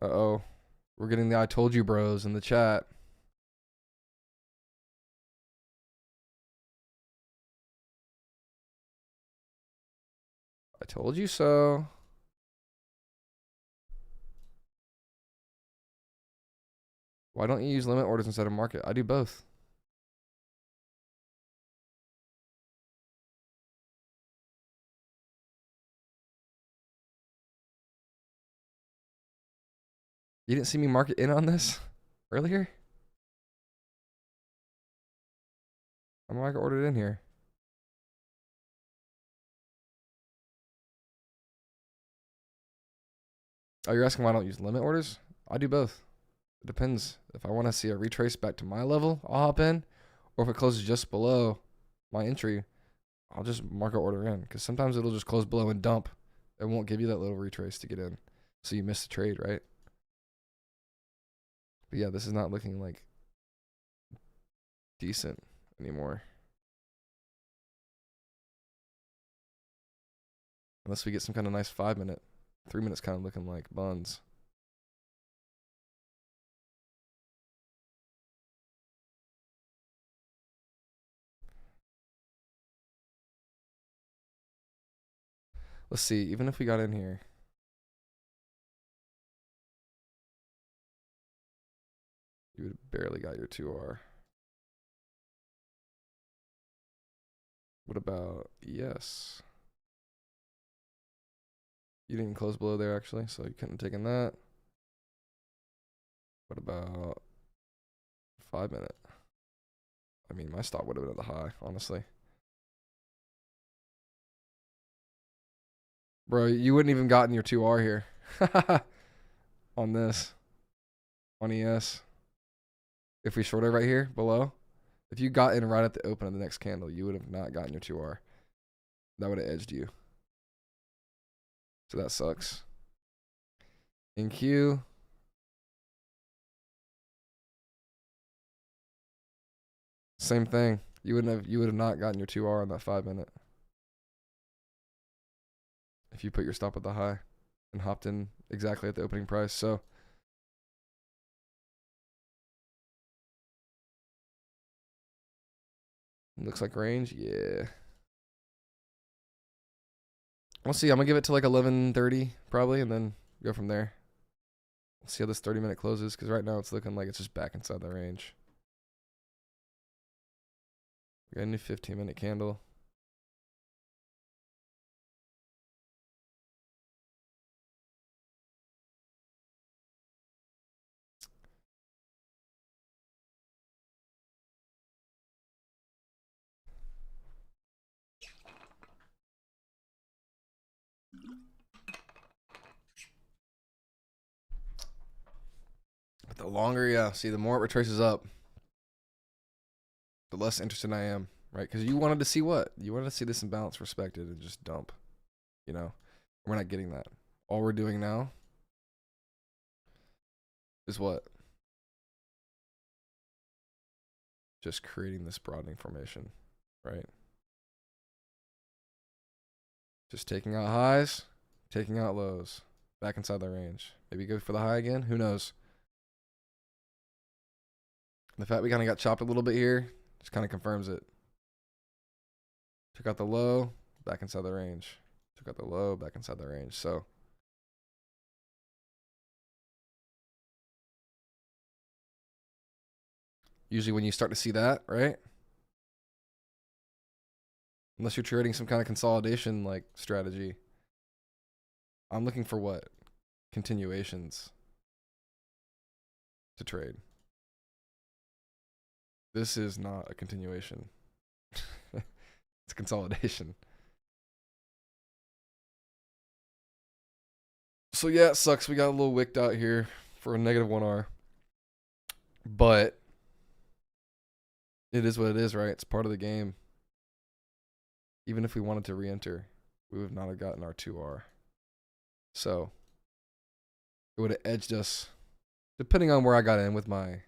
Uh-oh. We're getting the I told you bros in the chat. I told you so. Why don't you use limit orders instead of market? I do both. You didn't see me market in on this earlier? I'm market ordered in here. Oh, you're asking why I don't use limit orders? I do both. It depends. If I want to see a retrace back to my level, I'll hop in. Or if it closes just below my entry, I'll just market order in. Because sometimes it'll just close below and dump. It won't give you that little retrace to get in. So you miss the trade, right? But yeah, this is not looking like decent anymore. Unless we get some kind of nice 5-minute. 3 minutes kind of looking like buns. Let's see, even if we got in here. You would have barely got your 2R. What about yes? You didn't even close below there actually, so you couldn't have taken that. What about 5 minute? I mean, my stop would have been at the high, honestly. Bro, you wouldn't even gotten your 2R here. On this. On ES. If we shorted right here below, if you got in right at the open of the next candle, you would have not gotten your 2R. That would have edged you. So that sucks. In Q. Same thing. You would have not gotten your 2R on that 5 minute. If you put your stop at the high and hopped in exactly at the opening price. So looks like range. Yeah. We'll see. I'm gonna give it to like 11:30 probably, and then go from there. We'll see how this 30-minute closes, because right now it's looking like it's just back inside the range. We got a new 15-minute candle. But the longer, yeah, see, the more it retraces up, the less interested I am, right? Because you wanted to see what? You wanted to see this imbalance respected and just dump, you know? We're not getting that. All we're doing now is what? Just creating this broadening formation, right? Just taking out highs, taking out lows, back inside the range. Maybe go for the high again. Who knows? The fact we kind of got chopped a little bit here just kind of confirms it. Took out the low, back inside the range. Took out the low, back inside the range. So usually when you start to see that, right? Unless you're trading some kind of consolidation like strategy, I'm looking for what? Continuations to trade. This is not a continuation. It's consolidation. So yeah, it sucks. We got a little wicked out here for a negative 1R. But it is what it is, right? It's part of the game. Even if we wanted to re-enter, we would not have gotten our 2R. So it would have edged us, depending on where I got in with my,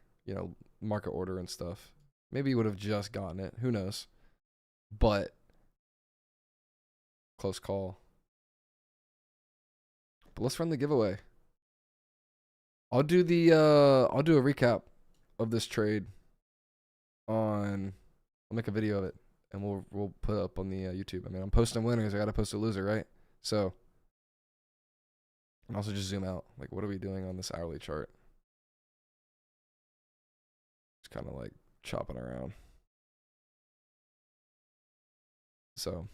market order and stuff. Maybe you would have just gotten it. Who knows? But close call. But let's run the giveaway. I'll do a recap of this trade I'll make a video of it and we'll put it up on the YouTube. I mean, I'm posting winners. I got to post a loser, right? So, and also just zoom out. Like, what are we doing on this hourly chart? It's kind of like chopping around. So,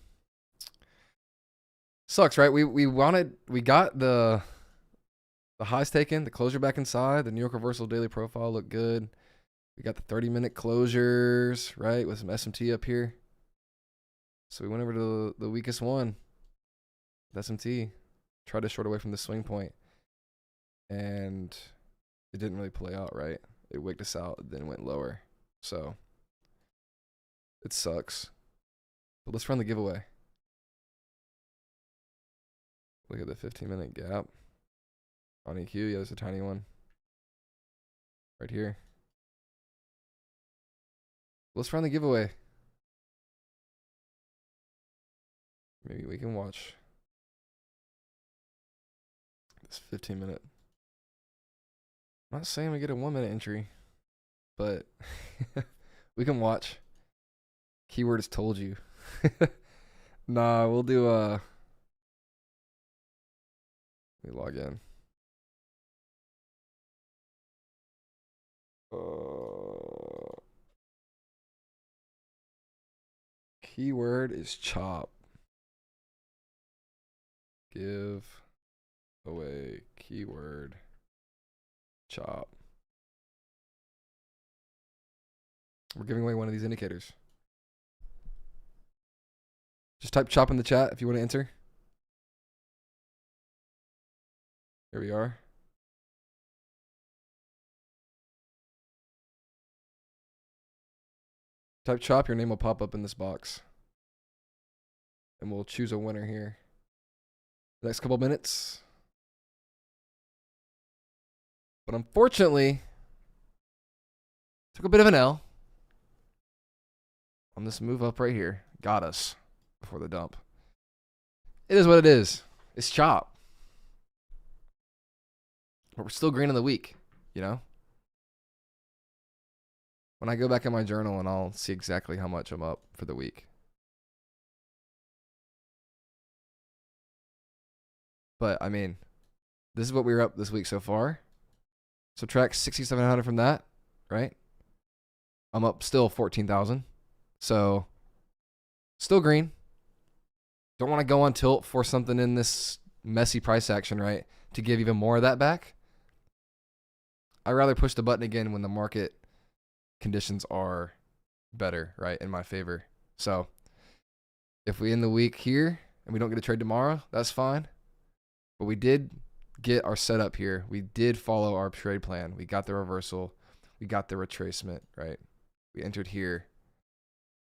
sucks, right? We got the highs taken, the closure back inside, the New York reversal daily profile looked good. We got the 30-minute closures, right, with some SMT up here. So we went over to the weakest one, the SMT, tried to short away from the swing point, and it didn't really play out right. It wigged us out, then went lower. So it sucks. But let's run the giveaway. Look at the 15-minute gap on EQ. Yeah, there's a tiny one right here. Let's run the giveaway. Maybe we can watch this 15-minute. I'm not saying we get a 1-minute entry, but we can watch. Keyword is told you. Nah, we'll do let me log in. Keyword is chop. Give away keyword chop. We're giving away one of these indicators. Just type chop in the chat if you want to enter. Here we are. Type chop, your name will pop up in this box. And we'll choose a winner here. The next couple minutes. But unfortunately, took a bit of an L on this move up right here. Got us before the dump. It is what it is. It's chop. But we're still green in the week, you know? When I go back in my journal and I'll see exactly how much I'm up for the week. But, I mean, this is what we were up this week so far. Subtract 6,700 from that, right? I'm up still 14,000. So, still green. Don't want to go on tilt for something in this messy price action, right? To give even more of that back. I'd rather push the button again when the market conditions are better, right? In my favor. So, if we end the week here and we don't get a trade tomorrow, that's fine. But we did get our setup here. We did follow our trade plan. We got the reversal. We got the retracement, right? We entered here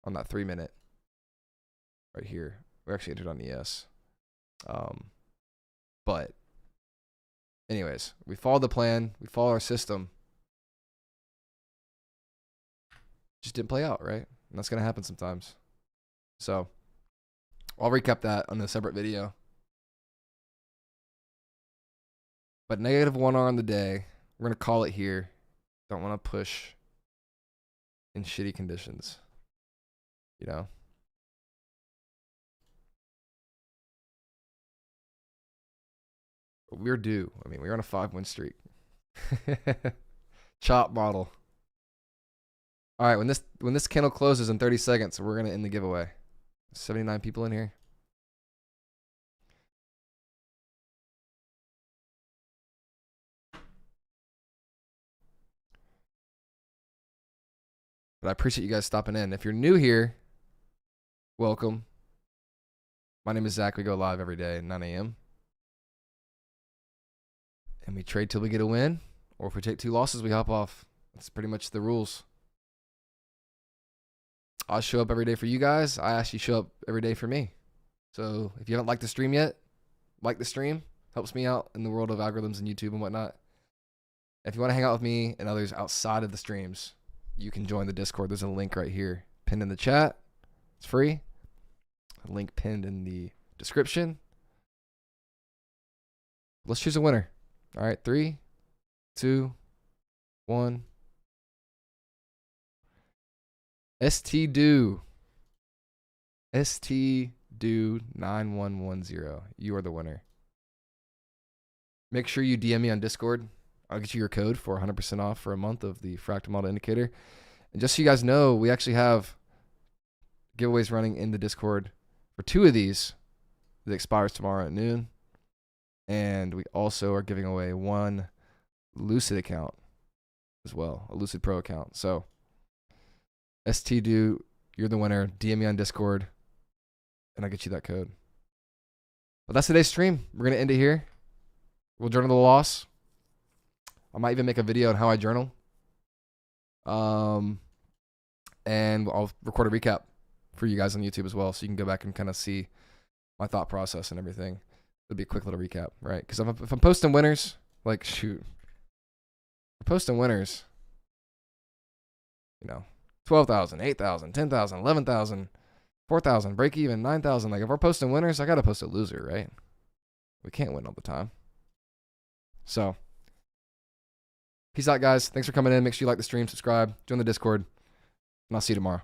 on that 3-minute right here. We actually entered on ES. But anyways, we followed the plan. We followed our system. Just didn't play out, right? And that's going to happen sometimes. So I'll recap that on a separate video. But -1R on the day. We're going to call it here. Don't want to push in shitty conditions. You know? But we're due. I mean, we're on a 5-win streak. Chop model. All right, when this candle closes in 30 seconds, we're going to end the giveaway. 79 people in here. But I appreciate you guys stopping in. If you're new here, welcome. My name is Zach. We go live every day at 9 a.m. And we trade till we get a win. Or if we take 2 losses, we hop off. That's pretty much the rules. I show up every day for you guys. I ask you show up every day for me. So if you haven't liked the stream yet, like the stream. Helps me out in the world of algorithms and YouTube and whatnot. If you want to hang out with me and others outside of the streams, you can join the Discord. There's a link right here pinned in the chat. It's free. A link pinned in the description. Let's choose a winner. All right, 3, 2, 1. STDo 9110. You are the winner. Make sure you DM me on Discord. I'll get you your code for 100% off for a month of the fractal model indicator. And just so you guys know, we actually have giveaways running in the Discord for 2 of these that expires tomorrow at noon. And we also are giving away 1 Lucid account as well, a Lucid Pro account. So STDo, you're the winner. DM me on Discord, and I'll get you that code. But that's today's stream. We're going to end it here. We'll journal the loss. I might even make a video on how I journal. And I'll record a recap for you guys on YouTube as well, so you can go back and kind of see my thought process and everything. It'll be a quick little recap, right? Because if I'm posting winners, like, shoot. I'm posting winners, you know, 12,000, 8,000, 10,000, 11,000, 4,000, break even, 9,000. Like, if we're posting winners, I got to post a loser, right? We can't win all the time. So, peace out, guys. Thanks for coming in. Make sure you like the stream, subscribe, join the Discord, and I'll see you tomorrow.